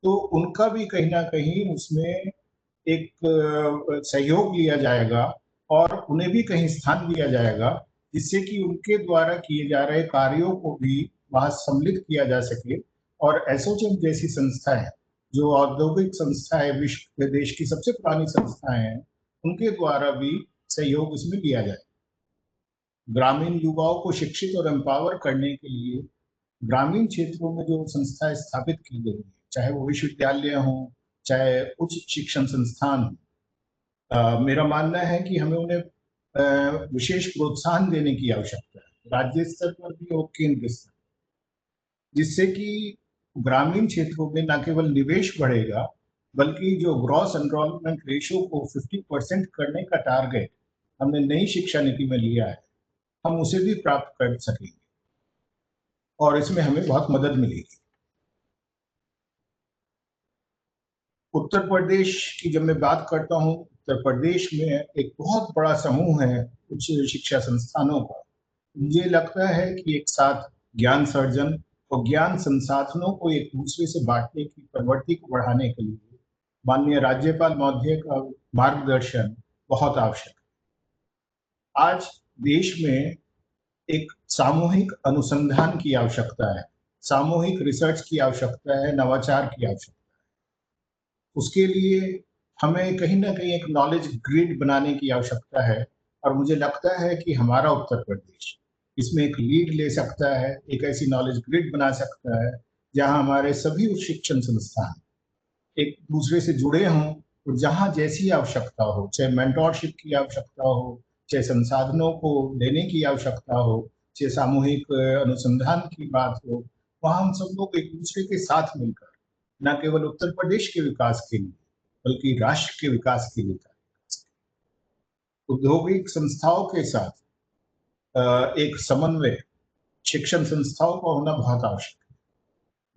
Speaker 5: तो उनका भी कहीं ना कहीं उसमें एक सहयोग लिया जाएगा और उन्हें भी कहीं स्थान दिया जाएगा जिससे कि उनके द्वारा किए जा रहे कार्यों को भी वहां सम्मिलित किया जा सके। और एसोचैम जैसी संस्थाएं, जो औद्योगिक संस्थाएं, विश्व देश की सबसे पुरानी संस्थाएं हैं, उनके द्वारा भी सहयोग इसमें लिया जाए। ग्रामीण युवाओं को शिक्षित और एम्पावर करने के लिए ग्रामीण क्षेत्रों में जो संस्थाएं स्थापित की गई हैं, चाहे वो विश्वविद्यालय हों, चाहे उच्च शिक्षण संस्थान हों, मेरा मानना है कि हमें उन्हें विशेष प्रोत्साहन देने की आवश्यकता है, राज्य स्तर पर भी और केंद्र स्तर पर, जिससे कि ग्रामीण क्षेत्रों में न केवल निवेश बढ़ेगा, बल्कि जो ग्रॉस एनरोलमेंट रेशियो को 50% करने का टारगेट हमने नई शिक्षा नीति में लिया है, हम उसे भी प्राप्त कर सकेंगे और इसमें हमें बहुत मदद मिलेगी। उत्तर प्रदेश की जब मैं बात करता हूँ, उत्तर प्रदेश में एक बहुत बड़ा समूह है उच्च शिक्षा संस्थानों का। मुझे लगता है कि एक साथ ज्ञान सर्जन और ज्ञान संसाधनों को एक दूसरे से बांटने की प्रवृत्ति को बढ़ाने के लिए माननीय राज्यपाल महोदय का मार्गदर्शन बहुत आवश्यक है। आज देश में एक सामूहिक अनुसंधान की आवश्यकता है, सामूहिक रिसर्च की आवश्यकता है, नवाचार की आवश्यकता है। उसके लिए हमें कहीं ना कहीं एक नॉलेज ग्रिड बनाने की आवश्यकता है, और मुझे लगता है कि हमारा उत्तर प्रदेश इसमें एक लीड ले सकता है, एक ऐसी नॉलेज ग्रिड बना सकता है जहां हमारे सभी उच्च शिक्षण संस्थान एक दूसरे से जुड़े हों, और जहां जैसी आवश्यकता हो, चाहे मेंटोरशिप की आवश्यकता हो, चाहे संसाधनों को लेने की आवश्यकता हो, चाहे सामूहिक अनुसंधान की बात हो, वहां हम सब लोग एक दूसरे के साथ मिलकर न केवल उत्तर प्रदेश के विकास के लिए, बल्कि राष्ट्र के विकास के लिए औद्योगिक संस्थाओं के साथ एक समन्वय शिक्षण संस्थाओं का होना बहुत आवश्यक है।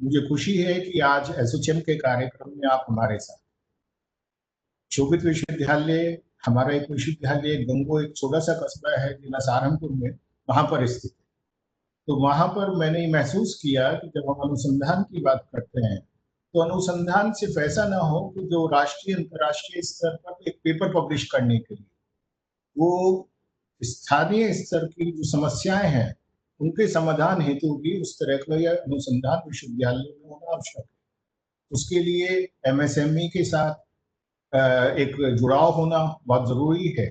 Speaker 5: मुझे खुशी है कि आज एसोचैम के कार्यक्रम में आप हमारे साथ। शोभित विश्वविद्यालय, हमारा एक विश्वविद्यालय गंगो एक छोटा सा कस्बा है जिला सहारनपुर में, वहां पर स्थित है। तो वहां पर मैंने महसूस किया कि जब हम अनुसंधान की बात करते हैं, तो अनुसंधान सिर्फ ऐसा ना हो कि जो राष्ट्रीय अंतर्राष्ट्रीय स्तर पर एक पेपर पब्लिश करने के लिए, वो स्थानीय स्तर की जो समस्याएं हैं उनके समाधान हेतु भी उस तरह का यह अनुसंधान विश्वविद्यालय में होना आवश्यक है। उसके लिए एमएसएमई के साथ एक जुड़ाव होना बहुत जरूरी है।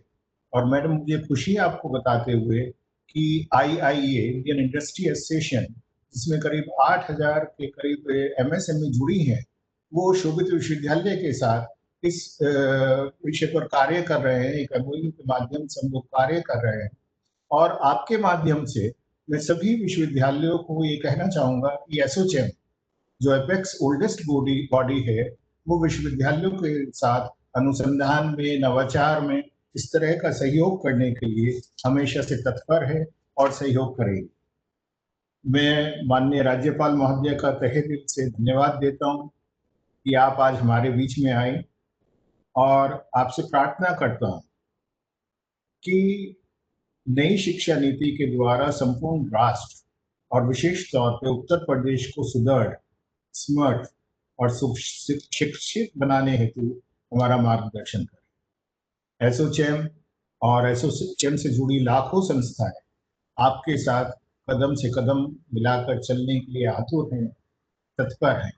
Speaker 5: और मैडम, मुझे खुशी है आपको बताते हुए कि आईआईए, इंडियन इंडस्ट्री एसोसिएशन, जिसमें करीब 8,000 के करीब एमएसएमई जुड़ी हैं, वो शोभित विश्वविद्यालय के साथ इस विषय पर कार्य कर रहे हैं। एक एमओयू के माध्यम से हम लोग कार्य कर रहे हैं, और आपके माध्यम से मैं सभी विश्वविद्यालयों को ये कहना चाहूंगा कि एसोचैम, जो एपेक्स ओल्डेस्ट बॉडी है, वो विश्वविद्यालयों के साथ अनुसंधान में, नवाचार में इस तरह का सहयोग करने के लिए हमेशा से तत्पर है और सहयोग करेगी। मैं माननीय राज्यपाल महोदय का तहे दिल से धन्यवाद देता हूं कि आप आज हमारे बीच में आए, और आपसे प्रार्थना करता हूं कि नई शिक्षा नीति के द्वारा संपूर्ण राष्ट्र और विशेष तौर पर उत्तर प्रदेश को सुदृढ़, स्मार्ट और शिक्षित बनाने हेतु हमारा मार्गदर्शन करें। एसोचैम और एसोचैम से जुड़ी लाखों संस्थाएं आपके साथ कदम से कदम मिलाकर चलने के लिए आतुर हैं, तत्पर हैं।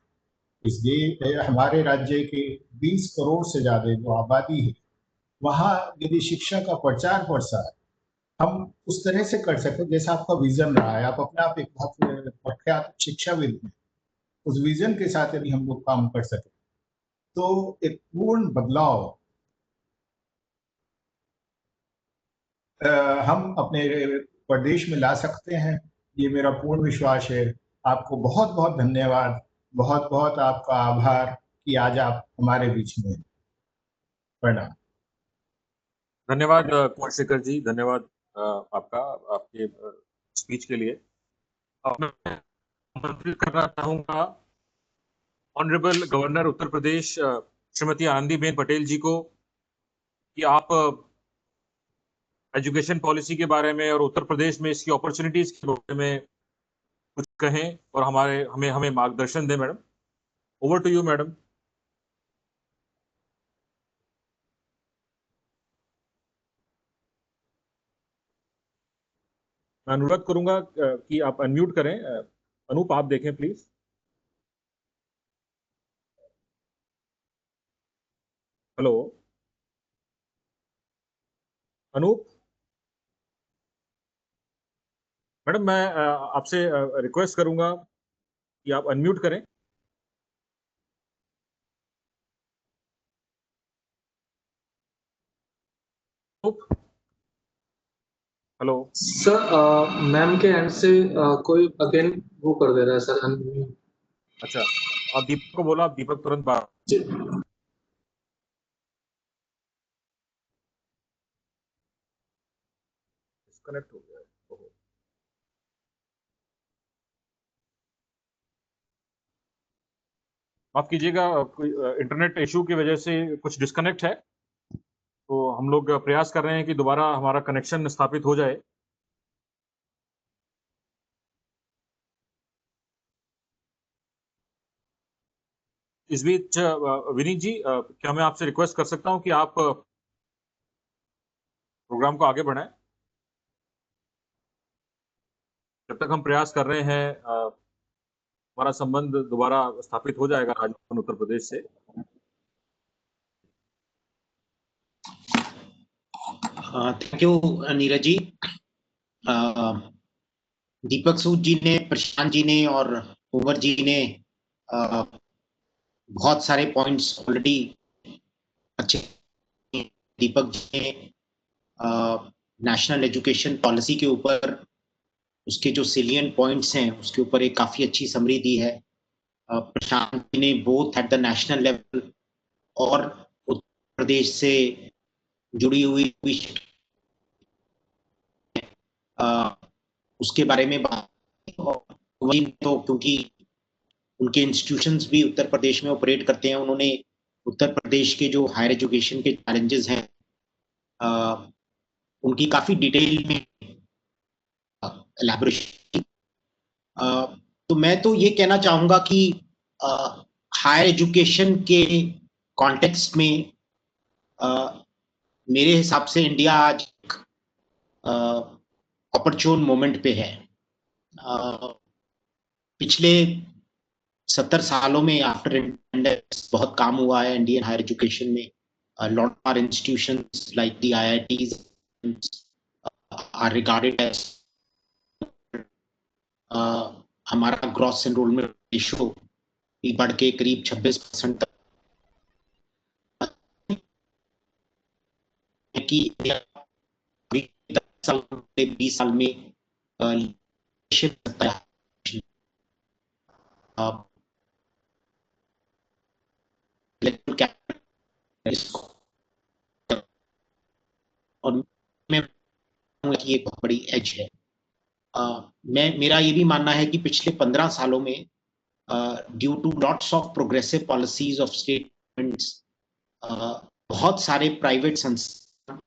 Speaker 5: इस हमारे राज्य के 20 करोड़ से ज्यादा जो आबादी है, वहां यदि शिक्षा का प्रचार प्रसार हम उस तरह से कर सकते जैसा आपका विजन रहा है, आप अपने आप एक बहुत प्रख्यात शिक्षाविद हैं, उस विजन के साथ यदि हम लोग काम कर सके तो एक पूर्ण बदलाव हम अपने प्रदेश में ला सकते हैं। ये मेरा पूर्ण विश्वास है। आपको बहुत बहुत धन्यवाद, बहुत बहुत आपका आभार कि आज आप हमारे बीच में हैं। प्रणाम।
Speaker 1: धन्यवाद कुमार शेखर जी, धन्यवाद आपका, आपके स्पीच के लिए। अब मैं आमंत्रित करना चाहूंगा ऑनरेबल गवर्नर उत्तर प्रदेश श्रीमती आनंदीबेन पटेल जी को कि आप एजुकेशन पॉलिसी के बारे में और उत्तर प्रदेश में इसकी अपॉर्चुनिटीज के बारे में कुछ कहें और हमें हमें मार्गदर्शन दें। Madam, over to you madam. मैं अनुरोध करूंगा कि आप अनम्यूट करें। अनूप, आप देखें प्लीज। हेलो अनूप। मैडम, मैं आपसे रिक्वेस्ट करूंगा कि आप अनम्यूट करें। अनूप, हेलो।
Speaker 2: सर मैम के एंड से कोई अगेन वो कर दे रहा है सर।
Speaker 1: अच्छा, आप दीपक को बोला, आप दीपक तुरंत बाहर।
Speaker 2: जी।
Speaker 1: डिस्कनेक्ट हो गया है। ओहो। माफ कीजिएगा, कोई इंटरनेट इशू की वजह से कुछ डिस्कनेक्ट है, तो हम लोग प्रयास कर रहे हैं कि दोबारा हमारा कनेक्शन स्थापित हो जाए। इस बीच विनीत जी, क्या मैं आपसे रिक्वेस्ट कर सकता हूं कि आप प्रोग्राम को आगे बढ़ाएं? जब तक हम प्रयास कर रहे हैं, हमारा संबंध दोबारा स्थापित हो जाएगा राजस्थान उत्तर प्रदेश से।
Speaker 6: Thank you Neeraj ji. दीपक सूद जी ने, प्रशांत जी ने और उमर जी ने बहुत सारे पॉइंट्स ऑलरेडी अच्छे। दीपक जी ने नेशनल एजुकेशन पॉलिसी के ऊपर उसके जो सिलियन पॉइंट्स हैं उसके ऊपर एक काफी अच्छी समरी दी है। प्रशांत जी ने both at the national level और उत्तर प्रदेश से जुड़ी हुई उसके बारे में बात। तो क्योंकि उनके इंस्टीट्यूशंस भी उत्तर प्रदेश में ऑपरेट करते हैं, उन्होंने उत्तर प्रदेश के जो हायर एजुकेशन के चैलेंजेस हैं उनकी काफी डिटेल में एलैबोरेशन। तो मैं तो ये कहना चाहूंगा कि हायर एजुकेशन के कॉन्टेक्स्ट में मेरे हिसाब से इंडिया आज अपॉर्चुन मोमेंट पे है। पिछले 70 सालों में आफ्टर इंडिपेंडेंस बहुत काम हुआ है इंडियन हायर एजुकेशन में। Lot are institutions like the IITs are regarded as हमारा ग्रॉस एनरोलमेंट रेशियो भी बढ़ के करीब 26% तक कि 20 साल में और मैं कि एक बहुत बड़ी एज है। मेरा ये भी मानना है कि पिछले 15 सालों में due to lots of progressive policies of state बहुत सारे प्राइवेट संस्थान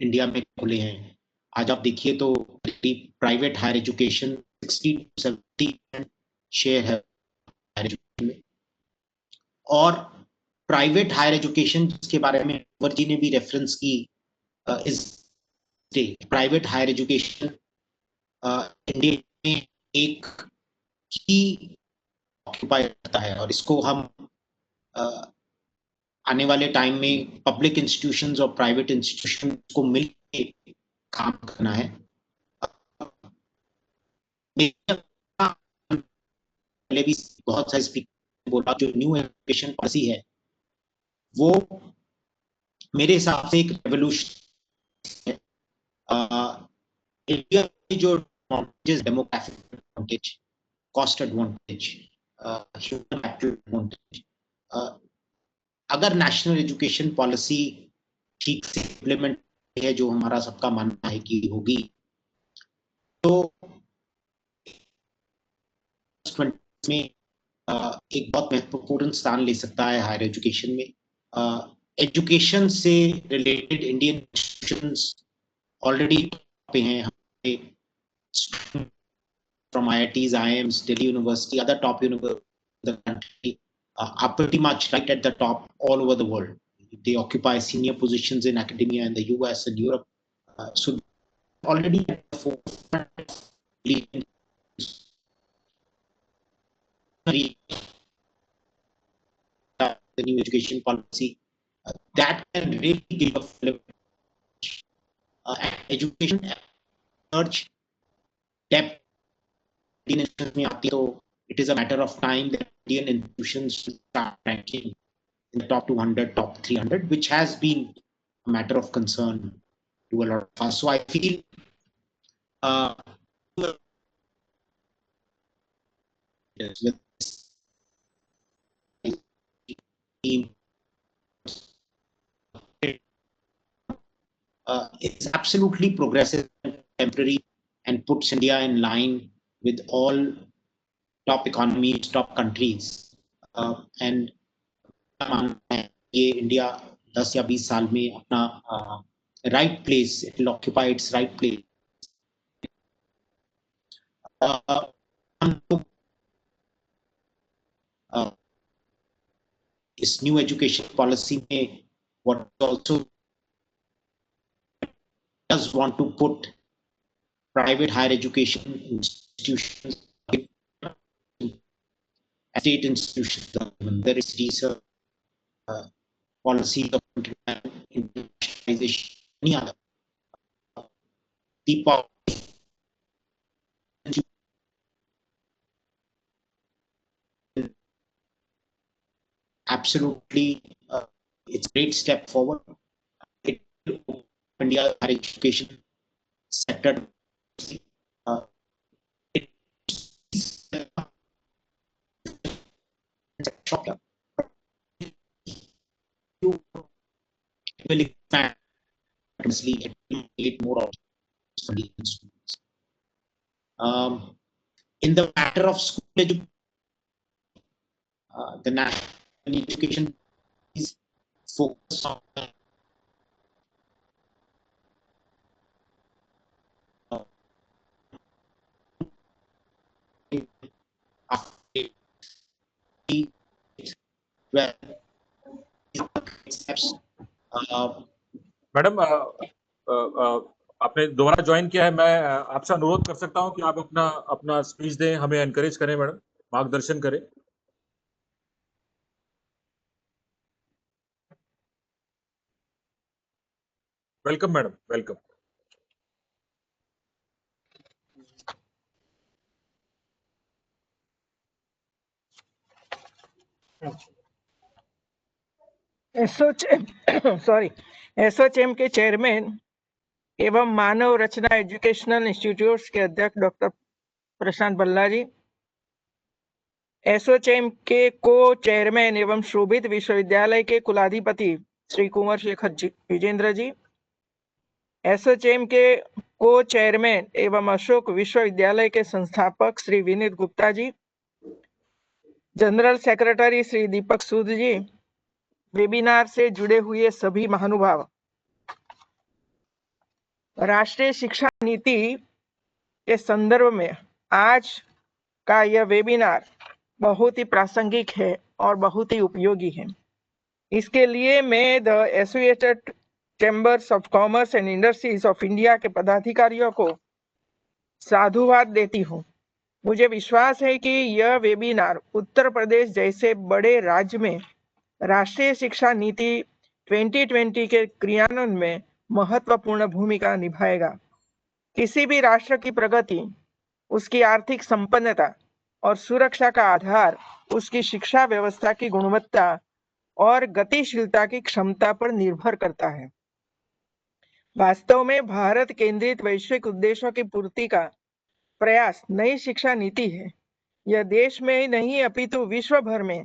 Speaker 6: इंडिया में खुले हैं। आज आप देखिए तो प्राइवेट हायर एजुकेशन 60-70% शेयर है हायर एजुकेशन में। और प्राइवेट हायर एजुकेशन जिसके बारे में अमर जी ने भी रेफरेंस की, इस प्राइवेट हायर एजुकेशन इंडिया में एक की ऑक्यूपाई करता है और इसको हम आने वाले टाइम में पब्लिक इंस्टीट्यूशंस और प्राइवेट इंस्टीट्यूशन को मिलकर काम करना है। पहले भी बहुत सारे स्पीकर बोला, जो न्यू एजुकेशन पॉलिसी है वो मेरे हिसाब से एक रेवोल्यूशन है। इंडिया की जो demographic advantage, cost advantage, human capital advantage, अगर नेशनल एजुकेशन पॉलिसी ठीक से इम्प्लीमेंट है, जो हमारा सबका मानना है कि होगी, तो में एक बहुत महत्वपूर्ण स्थान ले सकता है हायर एजुकेशन में। एजुकेशन से रिलेटेड इंडियन इंस्टीट्यूशंस ऑलरेडी पे हैं। हमारे from IITs, IIMs, Delhi University, other top universities in the country are pretty much right at the top all over the world. They occupy senior positions in academia in the US and Europe. So already at the forefront the new education policy that can really give a flip. Education urge depth में आती तो it is a matter of time that Indian institutions start ranking in the top 200, top 300, which has been a matter of concern to a lot of us. So I feel with team it's absolutely progressive and temporary and puts India in line with all top economies, top countries. And ये India 10 या 20 साल में अपना right place, it will occupy its right place. This new education policy में what also does want to put private higher education institutions, state institutions, there is research policy of internationalization, any other. Absolutely, it's a great step forward. It India higher education sector. Will expand more of students. In the matter of school education, the national education is focused on
Speaker 1: madam आपने दोबारा join किया है, मैं आपसे अनुरोध कर सकता हूं कि आप अपना स्पीच दें, हमें एनकरेज करें मैडम, मार्गदर्शन करें। Welcome madam, welcome.
Speaker 7: एसोचैम के चेयरमैन एवं मानव रचना एजुकेशनल इंस्टीट्यूट्स के अध्यक्ष डॉक्टर प्रशांत बल्ला जी, एसोचैम के को चेयरमैन एवं शोभित विश्वविद्यालय के कुलाधिपति श्री कुंवर शेखर विजेंद्र जी, एसोचैम के को चेयरमैन एवं अशोक विश्वविद्यालय के संस्थापक श्री विनीत गुप्ता जी, जनरल सेक्रेटरी श्री दीपक सूद जी, वेबिनार से जुड़े हुए सभी महानुभाव, राष्ट्रीय शिक्षा नीति के संदर्भ में आज का यह वेबिनार बहुत ही प्रासंगिक है और बहुत ही उपयोगी है। इसके लिए मैं the associated chambers of commerce and industries of India के पदाधिकारियों को साधुवाद देती हूँ। मुझे विश्वास है कि यह वेबिनार उत्तर प्रदेश जैसे बड़े राज्य में राष्ट्रीय शिक्षा नीति 2020 के क्रियान्वयन में महत्वपूर्ण भूमिका निभाएगा। किसी भी राष्ट्र की प्रगति उसकी आर्थिक संपन्नता और सुरक्षा का आधार उसकी शिक्षा व्यवस्था की गुणवत्ता और गतिशीलता की क्षमता पर निर्भर करता है। वास्तव में भारत केंद्रित वैश्विक उद्देश्यों की पूर्ति का प्रयास नई शिक्षा नीति है। यह देश में ही नहीं अपितु विश्व भर में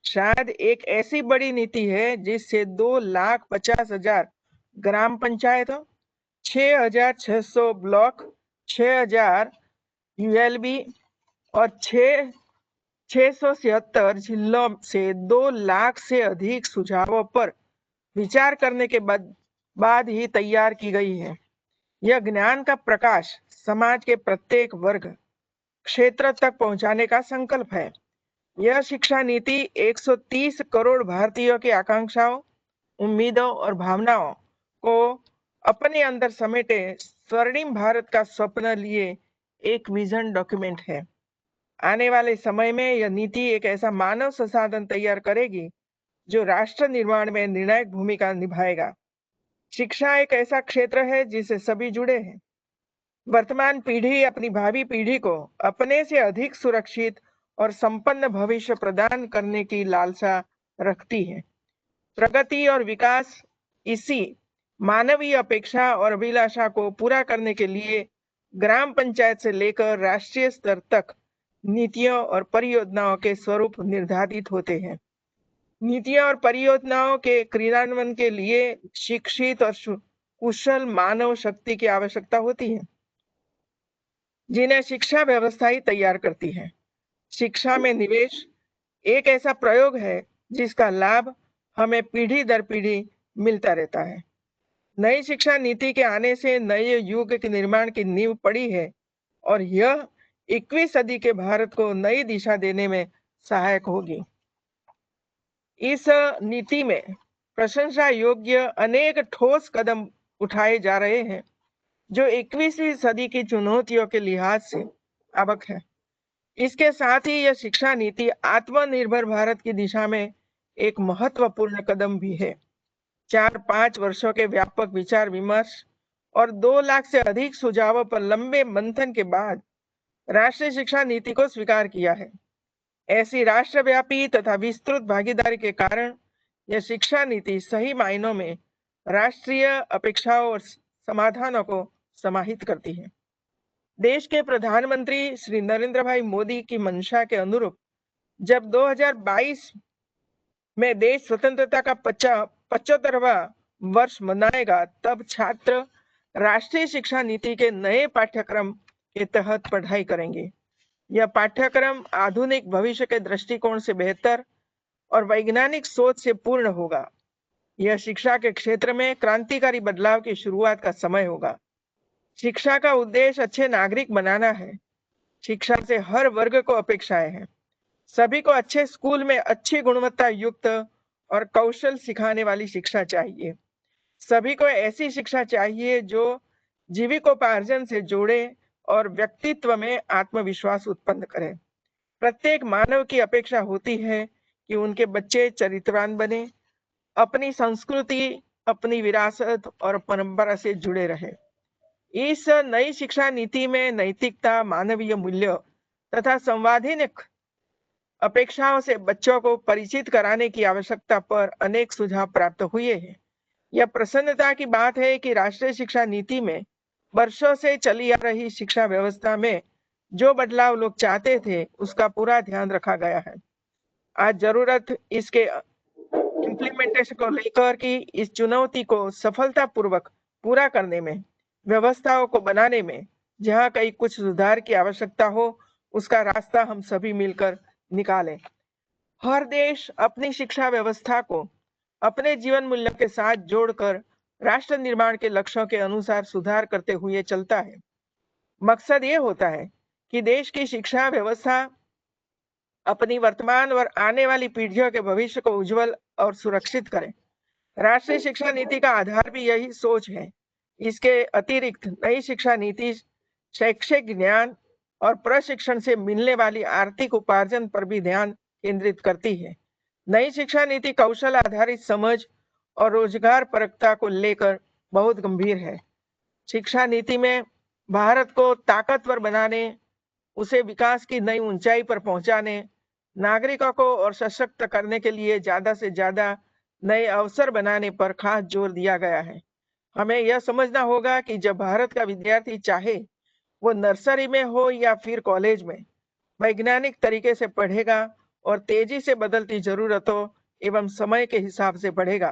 Speaker 7: शायद एक ऐसी बड़ी नीति है जिससे 2,50,000 ग्राम पंचायतों, 6,600 ब्लॉक, 6,000 यूएलबी और 677 जिलों से 2 लाख से अधिक सुझावों पर विचार करने के बाद ही तैयार की गई है। यह ज्ञान का प्रकाश समाज के प्रत्येक वर्ग क्षेत्र तक पहुंचाने का संकल्प है। यह शिक्षा नीति 130 करोड़ भारतीयों की आकांक्षाओं, उम्मीदों और भावनाओं को अपने अंदर समेटे स्वर्णिम भारत का स्वप्न लिए एक विजन डॉक्यूमेंट है। आने वाले समय में यह नीति एक ऐसा मानव संसाधन तैयार करेगी जो राष्ट्र निर्माण में निर्णायक भूमिका निभाएगा। शिक्षा एक ऐसा क्षेत्र है जिससे सभी जुड़े हैं। वर्तमान पीढ़ी अपनी भावी पीढ़ी को अपने से अधिक सुरक्षित और संपन्न भविष्य प्रदान करने की लालसा रखती है। प्रगति और विकास इसी मानवीय अपेक्षा और अभिलाषा को पूरा करने के लिए ग्राम पंचायत से लेकर राष्ट्रीय स्तर तक नीतियों और परियोजनाओं के स्वरूप निर्धारित होते हैं। नीतियों और परियोजनाओं के क्रियान्वयन के लिए शिक्षित और कुशल मानव शक्ति की आवश्यकता होती है, जिन्हें शिक्षा व्यवस्था ही तैयार करती है। शिक्षा में निवेश एक ऐसा प्रयोग है जिसका लाभ हमें पीढ़ी दर पीढ़ी मिलता रहता है। नई शिक्षा नीति के आने से नए युग के निर्माण की नींव पड़ी है और यह 21वीं सदी के भारत को नई दिशा देने में सहायक होगी। इस नीति में प्रशंसा योग्य अनेक ठोस कदम उठाए जा रहे हैं जो 21वीं सदी की चुनौतियों के लिहाज से आवश्यक है। इसके साथ ही यह शिक्षा नीति आत्मनिर्भर भारत की दिशा में एक महत्वपूर्ण कदम भी है। 4-5 वर्षों के व्यापक विचार विमर्श और 2 लाख से अधिक सुझावों पर लंबे मंथन के बाद राष्ट्रीय शिक्षा नीति को स्वीकार किया है। ऐसी राष्ट्रव्यापी तथा विस्तृत भागीदारी के कारण यह शिक्षा नीति सही मायनों में राष्ट्रीय अपेक्षाओं और समाधानों को समाहित करती है। देश के प्रधानमंत्री श्री नरेंद्र भाई मोदी की मंशा के अनुरूप जब 2022 में देश स्वतंत्रता का 75वां वर्ष मनाएगा, तब छात्र राष्ट्रीय शिक्षा नीति के नए पाठ्यक्रम के तहत पढ़ाई करेंगे। यह पाठ्यक्रम आधुनिक भविष्य के दृष्टिकोण से बेहतर और वैज्ञानिक सोच से पूर्ण होगा। यह शिक्षा के क्षेत्र में क्रांतिकारी बदलाव की शुरुआत का समय होगा। शिक्षा का उद्देश्य अच्छे नागरिक बनाना है। शिक्षा से हर वर्ग को अपेक्षाएं हैं। सभी को अच्छे स्कूल में अच्छी गुणवत्ता युक्त और कौशल सिखाने वाली शिक्षा चाहिए। सभी को ऐसी शिक्षा चाहिए जो जीविकोपार्जन से जोड़े और व्यक्तित्व में आत्मविश्वास उत्पन्न करे। प्रत्येक मानव की अपेक्षा होती है कि उनके बच्चे चरित्रवान बने, अपनी संस्कृति, अपनी विरासत और परंपरा से जुड़े रहे। इस नई शिक्षा नीति में नैतिकता, मानवीय मूल्य तथा संवैधानिक अपेक्षाओं से बच्चों को परिचित कराने की आवश्यकता पर अनेक सुझाव प्राप्त हुए हैं। यह प्रसन्नता की बात है कि राष्ट्रीय शिक्षा नीति में वर्षों से चली आ रही शिक्षा व्यवस्था में जो बदलाव लोग चाहते थे उसका पूरा ध्यान रखा गया है। आज जरूरत इसके इम्प्लीमेंटेशन को लेकर कि इस चुनौती को सफलतापूर्वक पूरा करने में, व्यवस्थाओं को बनाने में जहां कहीं कुछ सुधार की आवश्यकता हो, उसका रास्ता हम सभी मिलकर निकालें। हर देश अपनी शिक्षा व्यवस्था को अपने जीवन मूल्यों के साथ जोड़कर राष्ट्र निर्माण के लक्ष्यों के अनुसार सुधार करते हुए चलता है। मकसद ये होता है कि देश की शिक्षा व्यवस्था अपनी वर्तमान और आने वाली पीढ़ियों के भविष्य को उज्जवल और सुरक्षित करे। राष्ट्रीय शिक्षा नीति का आधार भी यही सोच है। इसके अतिरिक्त नई शिक्षा नीति शैक्षिक ज्ञान और प्रशिक्षण से मिलने वाली आर्थिक उपार्जन पर भी ध्यान केंद्रित करती है। नई शिक्षा नीति कौशल आधारित समझ और रोजगार परकता को लेकर बहुत गंभीर है। शिक्षा नीति में भारत को ताकतवर बनाने, उसे विकास की नई ऊंचाई पर पहुंचाने, नागरिकों को और सशक्त करने के लिए ज्यादा से ज्यादा नए अवसर बनाने पर खास जोर दिया गया है। हमें यह समझना होगा कि जब भारत का विद्यार्थी चाहे वो नर्सरी में हो या फिर कॉलेज में, वैज्ञानिक तरीके से पढ़ेगा और तेजी से बदलती जरूरतों एवं समय के हिसाब से पढ़ेगा,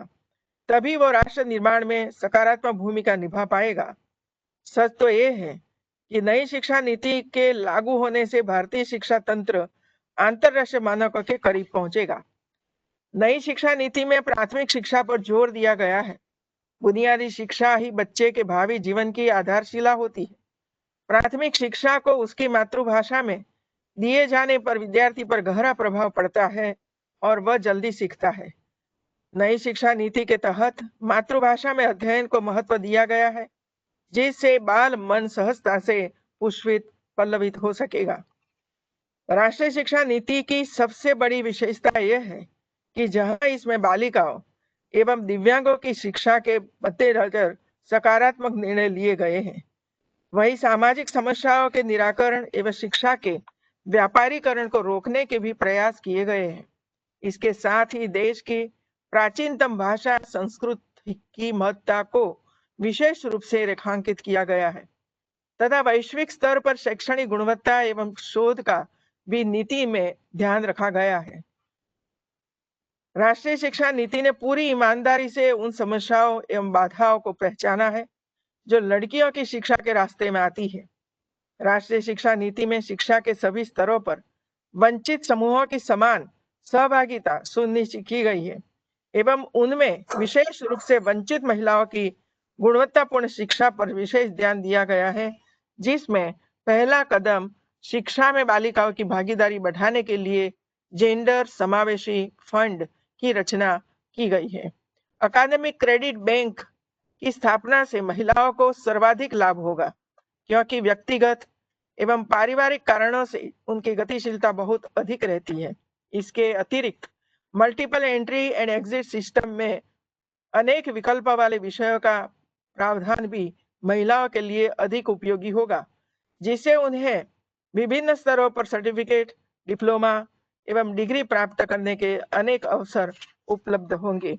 Speaker 7: तभी वो राष्ट्र निर्माण में सकारात्मक भूमिका निभा पाएगा। सच तो ये है कि नई शिक्षा नीति के लागू होने से भारतीय शिक्षा तंत्र अंतरराष्ट्रीय मानकों के करीब पहुंचेगा। नई शिक्षा नीति में प्राथमिक शिक्षा पर जोर दिया गया है। बुनियादी शिक्षा ही बच्चे के भावी जीवन की आधारशिला होती है। प्राथमिक शिक्षा को उसकी मातृभाषा में दिए जाने पर विद्यार्थी पर गहरा प्रभाव पड़ता है और वह जल्दी सीखता है। नई शिक्षा नीति के तहत मातृभाषा में अध्ययन को महत्व दिया गया है, जिससे बाल मन सहजता से पुष्पित, पल्लवित हो सकेगा। राष्ट्रीय शिक्षा नीति की सबसे बड़ी विशेषता यह है कि जहां इसमें बालिकाओं एवं दिव्यांगों की शिक्षा के मद्देनजर सकारात्मक निर्णय लिए गए हैं, वही सामाजिक समस्याओं के निराकरण एवं शिक्षा के व्यापारीकरण को रोकने के भी प्रयास किए गए हैं। इसके साथ ही देश की प्राचीनतम भाषा संस्कृत की महत्ता को विशेष रूप से रेखांकित किया गया है तथा वैश्विक स्तर पर शैक्षणिक गुणवत्ता एवं शोध का भी नीति में ध्यान रखा गया है। राष्ट्रीय शिक्षा नीति ने पूरी ईमानदारी से उन समस्याओं एवं बाधाओं को पहचाना है जो लड़कियों की शिक्षा के रास्ते में आती है। राष्ट्रीय शिक्षा नीति में शिक्षा के सभी स्तरों पर वंचित समूहों की समान सहभागिता सुनिश्चित की गई है एवं उनमें विशेष रूप से वंचित महिलाओं की गुणवत्तापूर्ण शिक्षा पर विशेष ध्यान दिया गया है, जिसमें पहला कदम शिक्षा में बालिकाओं की भागीदारी बढ़ाने के लिए जेंडर समावेशी फंड की रचना की गई है। अकादमिक क्रेडिट बैंक की स्थापना से महिलाओं को सर्वाधिक लाभ होगा, क्योंकि व्यक्तिगत एवं पारिवारिक कारणों से उनकी गतिशीलता बहुत अधिक रहती है। इसके अतिरिक्त multiple entry and exit system में अनेक विकल्प वाले विषयों का प्रावधान भी महिलाओं के लिए अधिक उपयोगी होगा, जिससे उन्हें विभिन्न स्तरों पर सर्टिफिकेट, डिप्लोमा एवं डिग्री प्राप्त करने के अनेक अवसर उपलब्ध होंगे।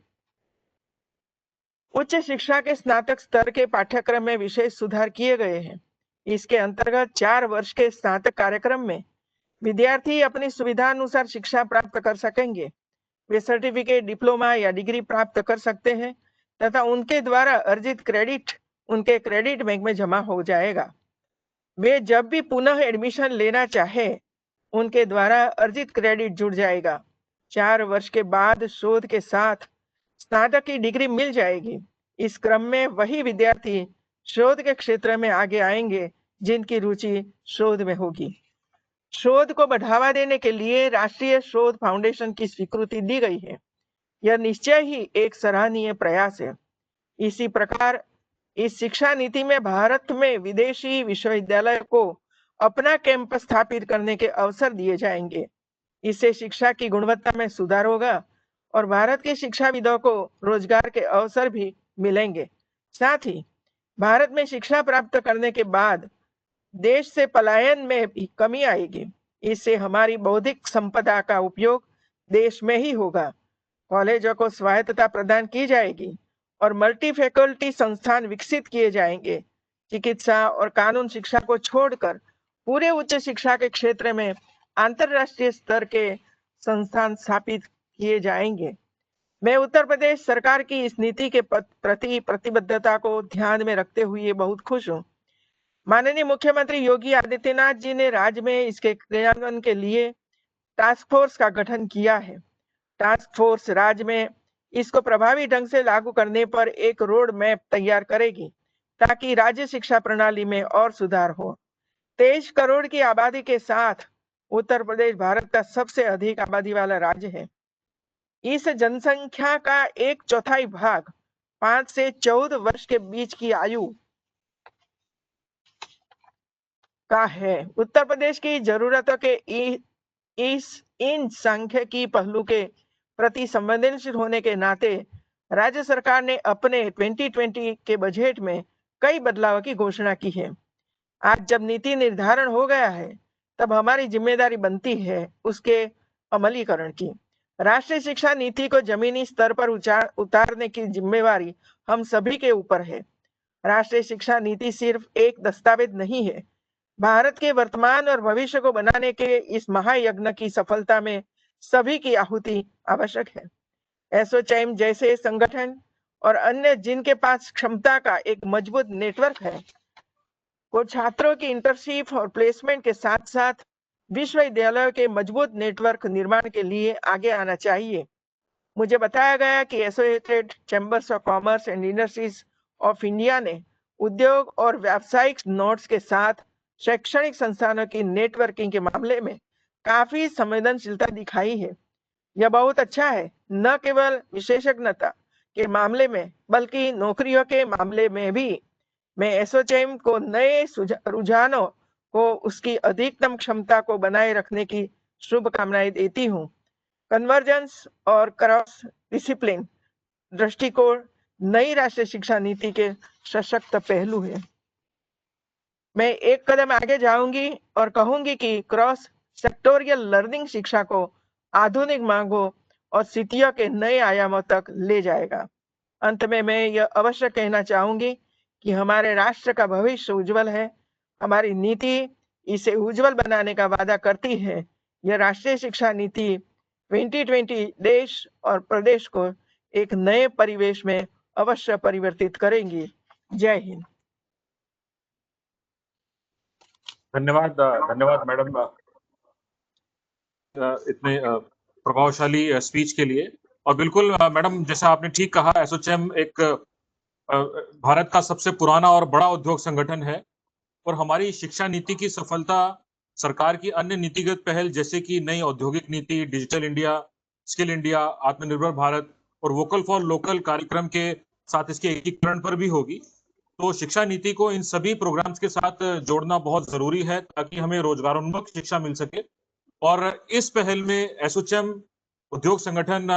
Speaker 7: उच्च शिक्षा के स्नातक स्तर के पाठ्यक्रम में विशेष सुधार किए गए हैं। इसके अंतर्गत 4 वर्ष के स्नातक कार्यक्रम में विद्यार्थी अपनी सुविधा अनुसार शिक्षा प्राप्त कर सकेंगे। वे सर्टिफिकेट, डिप्लोमा या डिग्री प्राप्त कर सकते हैं तथा उनके द्वारा अर्जित क्रेडिट उनके क्रेडिट बैंक में जमा हो जाएगा। वे जब भी पुनः एडमिशन लेना चाहे, उनके द्वारा अर्जित क्रेडिट जुड़ जाएगा। 4 वर्ष के बाद शोध के साथ स्नातक की डिग्री मिल जाएगी। इस क्रम में वही विद्यार्थी शोध के क्षेत्र में आगे आएंगे जिनकी रुचि शोध में होगी। शोध को बढ़ावा देने के लिए राष्ट्रीय शोध फाउंडेशन की स्वीकृति दी गई है। यह निश्चय ही एक सराहनीय प्रयास है। इसी प्रकार इस शिक्षा नीति में भारत में विदेशी विश्वविद्यालय को अपना कैंपस स्थापित करने के अवसर दिए जाएंगे। इससे शिक्षा की गुणवत्ता में सुधार होगा और भारत के शिक्षाविदों को रोजगार के अवसर भी मिलेंगे। साथ ही भारत में शिक्षा प्राप्त करने के बाद देश से पलायन में भी कमी आएगी। इससे हमारी बौद्धिक संपदा का उपयोग देश में ही होगा। कॉलेजों को स्वायत्तता प्रदान की जाएगी और मल्टी फैकल्टी संस्थान विकसित किए जाएंगे। चिकित्सा और कानून शिक्षा को छोड़कर पूरे उच्च शिक्षा के क्षेत्र में अंतरराष्ट्रीय स्तर के संस्थान स्थापित किए जाएंगे। मैं उत्तर प्रदेश सरकार की इस नीति के प्रति प्रतिबद्धता को ध्यान में रखते हुए बहुत खुश हूँ। माननीय मुख्यमंत्री योगी आदित्यनाथ जी ने राज्य में इसके क्रियान्वयन के लिए टास्क फोर्स का गठन किया है। टास्क फोर्स राज्य में इसको प्रभावी ढंग से लागू करने पर एक रोड मैप तैयार करेगी ताकि राज्य शिक्षा प्रणाली में और सुधार हो। 23 करोड़ की आबादी के साथ उत्तर प्रदेश भारत का सबसे अधिक आबादी वाला राज्य है। इस जनसंख्या का 1/4 भाग 5 से 14 वर्ष के बीच की आयु का है। उत्तर प्रदेश की जरूरतों के इन सांख्यिकी पहलू के प्रति संवेदनशील होने के नाते राज्य सरकार ने अपने 2020 के बजट में कई बदलाव की घोषणा की है। आज जब नीति निर्धारण हो गया है, तब हमारी जिम्मेदारी बनती है उसके अमलीकरण की। राष्ट्रीय शिक्षा नीति को जमीनी स्तर पर उतारने की जिम्मेवारी हम सभी के ऊपर है। राष्ट्रीय शिक्षा नीति सिर्फ एक दस्तावेज नहीं है। भारत के वर्तमान और भविष्य को बनाने के इस महायज्ञ की सफलता में सभी की आहुति आवश्यक है। एसोचैम जैसे संगठन और अन्य जिनके पास क्षमता का एक मजबूत नेटवर्क है, को छात्रों की इंटर्नशिप और प्लेसमेंट के साथ साथ विश्वविद्यालयों के मजबूत नेटवर्क निर्माण के लिए आगे आना चाहिए। मुझे बताया गया कि associated chambers of commerce and industries of India ने उद्योग और व्यावसायिक नोड्स के साथ शैक्षणिक संस्थानों की नेटवर्किंग के मामले में काफी संवेदनशीलता दिखाई है। यह बहुत अच्छा है, न केवल विशेषज्ञता के मामले में बल्कि नौकरियों के मामले में भी। मैं एसोचैम को नए रुझानों को उसकी अधिकतम क्षमता को बनाए रखने की शुभकामनाएं देती हूँ। कन्वर्जेंस और क्रॉस डिसिप्लिन दृष्टिकोण नई राष्ट्रीय शिक्षा नीति के सशक्त पहलू है। मैं एक कदम आगे जाऊंगी और कहूंगी कि क्रॉस सेक्टोरियल लर्निंग शिक्षा को आधुनिक मांगों और स्थितियों के नए आयामों तक ले जाएगा। अंत में मैं यह अवश्य कहना चाहूंगी कि हमारे राष्ट्र का भविष्य उज्जवल है। हमारी नीति इसे उज्जवल बनाने का वादा करती है। यह राष्ट्रीय शिक्षा नीति 2020 देश और प्रदेश को एक नए परिवेश में अवश्य परिवर्तित करेंगी। जय हिंद।
Speaker 1: धन्यवाद धन्यवाद मैडम इतने प्रभावशाली स्पीच के लिए। और बिल्कुल मैडम, जैसा आपने ठीक कहा, एसोचैम एक भारत का सबसे पुराना और बड़ा उद्योग संगठन है और हमारी शिक्षा नीति की सफलता सरकार की अन्य नीतिगत पहल जैसे कि नई औद्योगिक नीति, डिजिटल इंडिया, स्किल इंडिया, आत्मनिर्भर भारत और वोकल फॉर लोकल कार्यक्रम के साथ इसके एकीकरण पर भी होगी। तो शिक्षा नीति को इन सभी प्रोग्राम्स के साथ जोड़ना बहुत जरूरी है ताकि हमें रोजगारोन्मुख शिक्षा मिल सके। और इस पहल में एसोचैम उद्योग संगठन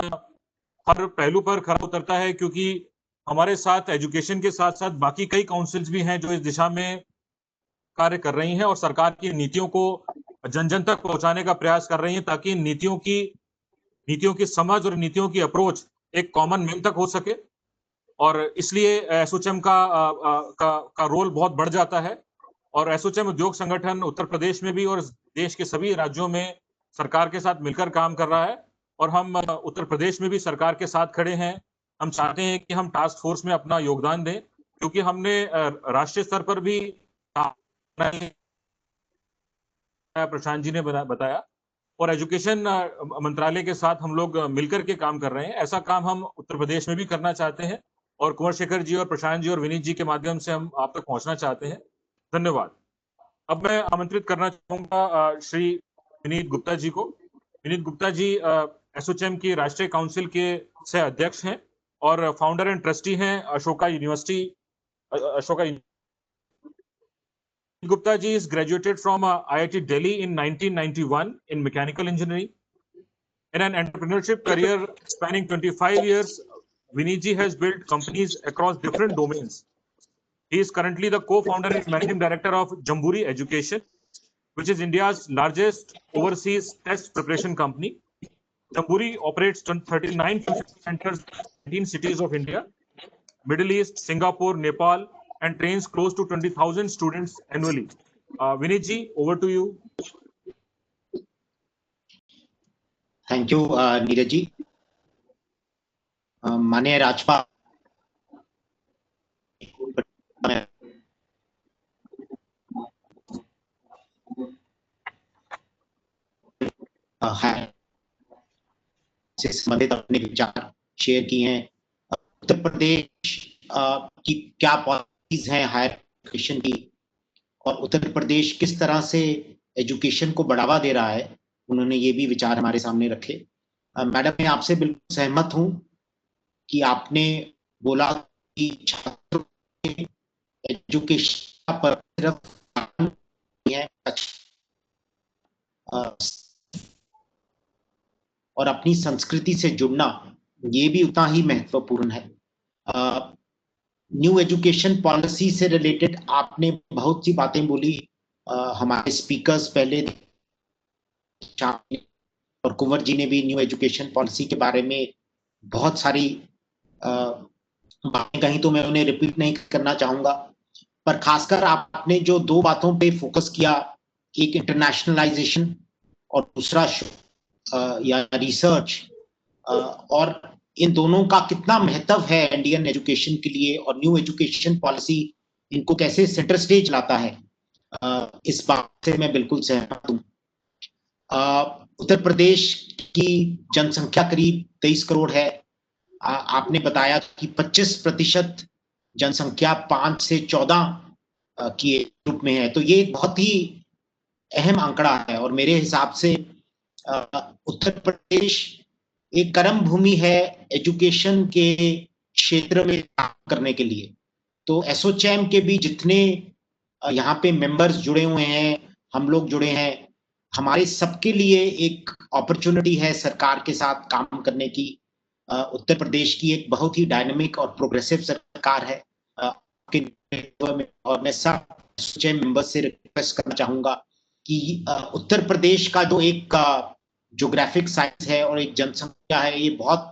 Speaker 1: हर पहलू पर खरा उतरता है, क्योंकि हमारे साथ एजुकेशन के साथ साथ बाकी कई काउंसिल्स भी हैं जो इस दिशा में कार्य कर रही हैं और सरकार की नीतियों को जन जन तक पहुंचाने का प्रयास कर रही हैं ताकि नीतियों की समझ और नीतियों की अप्रोच एक कॉमन मैन तक हो सके। और इसलिए एसोचैम का रोल बहुत बढ़ जाता है। और एसोचैम उद्योग संगठन उत्तर प्रदेश में भी और देश के सभी राज्यों में सरकार के साथ मिलकर काम कर रहा है और हम उत्तर प्रदेश में भी सरकार के साथ खड़े हैं। हम चाहते हैं कि हम टास्क फोर्स में अपना योगदान दें, क्योंकि हमने राष्ट्रीय स्तर पर भी प्रशांत जी ने बताया और एजुकेशन मंत्रालय के साथ हम लोग मिलकर के काम कर रहे हैं। ऐसा काम हम उत्तर प्रदेश में भी करना चाहते हैं और कुंवर शेखर जी और प्रशांत जी और विनीत जी के माध्यम से हम आप तक पहुंचना चाहते हैं। धन्यवाद। अब मैं आमंत्रित करना चाहूंगा श्री विनीत गुप्ता जी को। विनीत गुप्ता जी एसोचैम की राष्ट्रीय काउंसिल के सह अध्यक्ष हैं और फाउंडर एंड ट्रस्टी हैं Ashoka university. Gupta ji is graduated from IIT Delhi in 1991 in mechanical engineering. In an entrepreneurship career spanning 25 years, Vineet ji has built companies across different domains. He is currently the co-founder and managing director of Jamburi Education, which is India's largest overseas test preparation company. Jamburi operates 39 centers in 18 cities of India, Middle East, Singapore, Nepal, and trains close to 20,000 students annually. Vineet ji, over to you.
Speaker 6: Thank you, Neeraj ji. माननीय राज्यपाल से संबंधित अपने विचार share किए हैं। उत्तर प्रदेश की क्या पॉलिसीज हैं हायर एजुकेशन की और उत्तर प्रदेश किस तरह से एजुकेशन को बढ़ावा दे रहा है, उन्होंने ये भी विचार हमारे सामने रखे। मैडम, मैं आपसे बिल्कुल सहमत हूं कि आपने बोला कि छात्रों के एजुकेशन पर सिर्फ है और अपनी संस्कृति से जुड़ना ये भी उतना ही महत्वपूर्ण है। न्यू एजुकेशन पॉलिसी से रिलेटेड आपने बहुत सी बातें बोली। हमारे स्पीकर्स पहले और कुंवर जी ने भी न्यू एजुकेशन पॉलिसी के बारे में बहुत सारी बातें कही, तो मैं उन्हें रिपीट नहीं करना चाहूंगा। पर खासकर आपने जो दो बातों पे फोकस किया, एक इंटरनेशनलाइजेशन और दूसरा या रिसर्च, और इन दोनों का कितना महत्व है इंडियन एजुकेशन के लिए और न्यू एजुकेशन पॉलिसी इनको कैसे सेंटर स्टेज लाता है, इस बात से मैं बिल्कुल सहमत हूं। उत्तर प्रदेश की जनसंख्या करीब 23 करोड़ है। आपने बताया कि 25% जनसंख्या 5 से 14 की ग्रुप में है, तो ये एक बहुत ही अहम आंकड़ा है और मेरे हिसाब से उत्तर प्रदेश एक कर्म भूमि है एजुकेशन के क्षेत्र में काम करने के लिए। तो एसोचैम के भी जितने यहाँ पे मेंबर्स जुड़े हुए हैं, हम लोग जुड़े हैं, हमारे सबके लिए एक अपॉर्चुनिटी है सरकार के साथ काम करने की। उत्तर प्रदेश की एक बहुत ही डायनामिक और प्रोग्रेसिव सरकार है आपके नेतृत्व में, और मैं सब मेंबर्स से रिक्वेस्ट करना चाहूंगा कि उत्तर प्रदेश का जो एक ज्योग्राफिक साइज है और एक जनसंख्या है, ये बहुत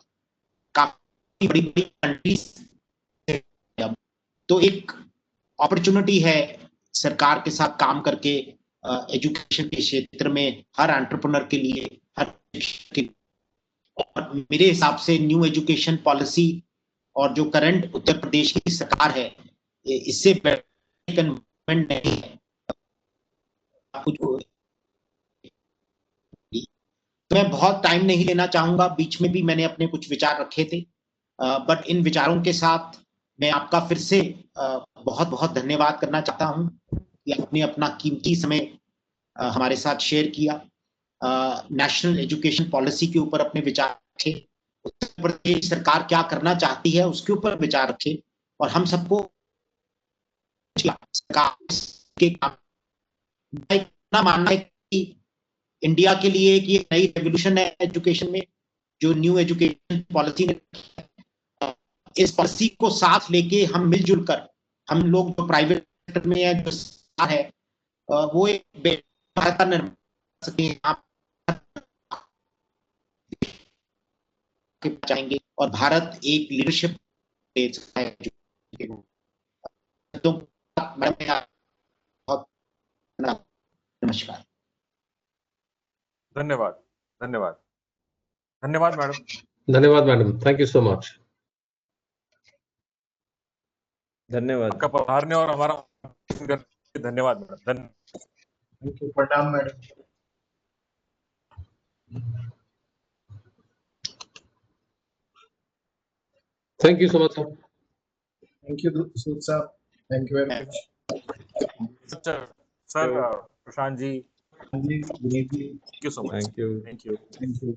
Speaker 6: काफी बड़ी बड़ी कंट्रीज, तो एक अपॉर्चुनिटी है सरकार के साथ काम करके एजुकेशन के क्षेत्र में हर एंटरप्रेन्योर के लिए, हर के लिए। और मेरे हिसाब से न्यू एजुकेशन पॉलिसी और जो करंट उत्तर प्रदेश की सरकार है, इससे एनवायरनमेंट नहीं है। तो मैं बहुत टाइम नहीं लेना चाहूंगा, बीच में भी मैंने अपने कुछ विचार रखे थे, बट इन विचारों के साथ मैं आपका फिर से बहुत बहुत धन्यवाद करना चाहता हूं कि आपने अपना कीमती समय हमारे साथ शेयर किया। नेशनल एजुकेशन पॉलिसी के ऊपर अपने विचार रखे, उत्तर प्रदेश सरकार क्या करना चाहती है उसके ऊपर विचार रखे, और हम सबको सरकार के मानना है कि इंडिया के लिए कि एक नई रेवोल्यूशन है एजुकेशन में, जो न्यू एजुकेशन पॉलिसी ने, इस पॉलिसी को साथ लेके हम मिलजुल कर, हम लोग जो प्राइवेट सेक्टर में है, जो है, वो एक बेहतर निर्माण कर सकते हैं, चाहेंगे, और भारत एक लीडरशिप नमस्कार।
Speaker 1: धन्यवाद, धन्यवाद, धन्यवाद मैडम।
Speaker 3: धन्यवाद madam, thank you so much.
Speaker 4: धन्यवाद
Speaker 1: आपका पधारने और हमारा धन्यवाद मैडम।
Speaker 5: थैंक यू, प्रणाम madam.
Speaker 3: Thank you so much sir.
Speaker 5: Thank you Sood sahab, thank you very much.
Speaker 1: Sir, Prashant ji,
Speaker 5: Vineet ji,
Speaker 1: thank you so much.
Speaker 4: Thank you.
Speaker 1: Thank you.
Speaker 5: Thank you.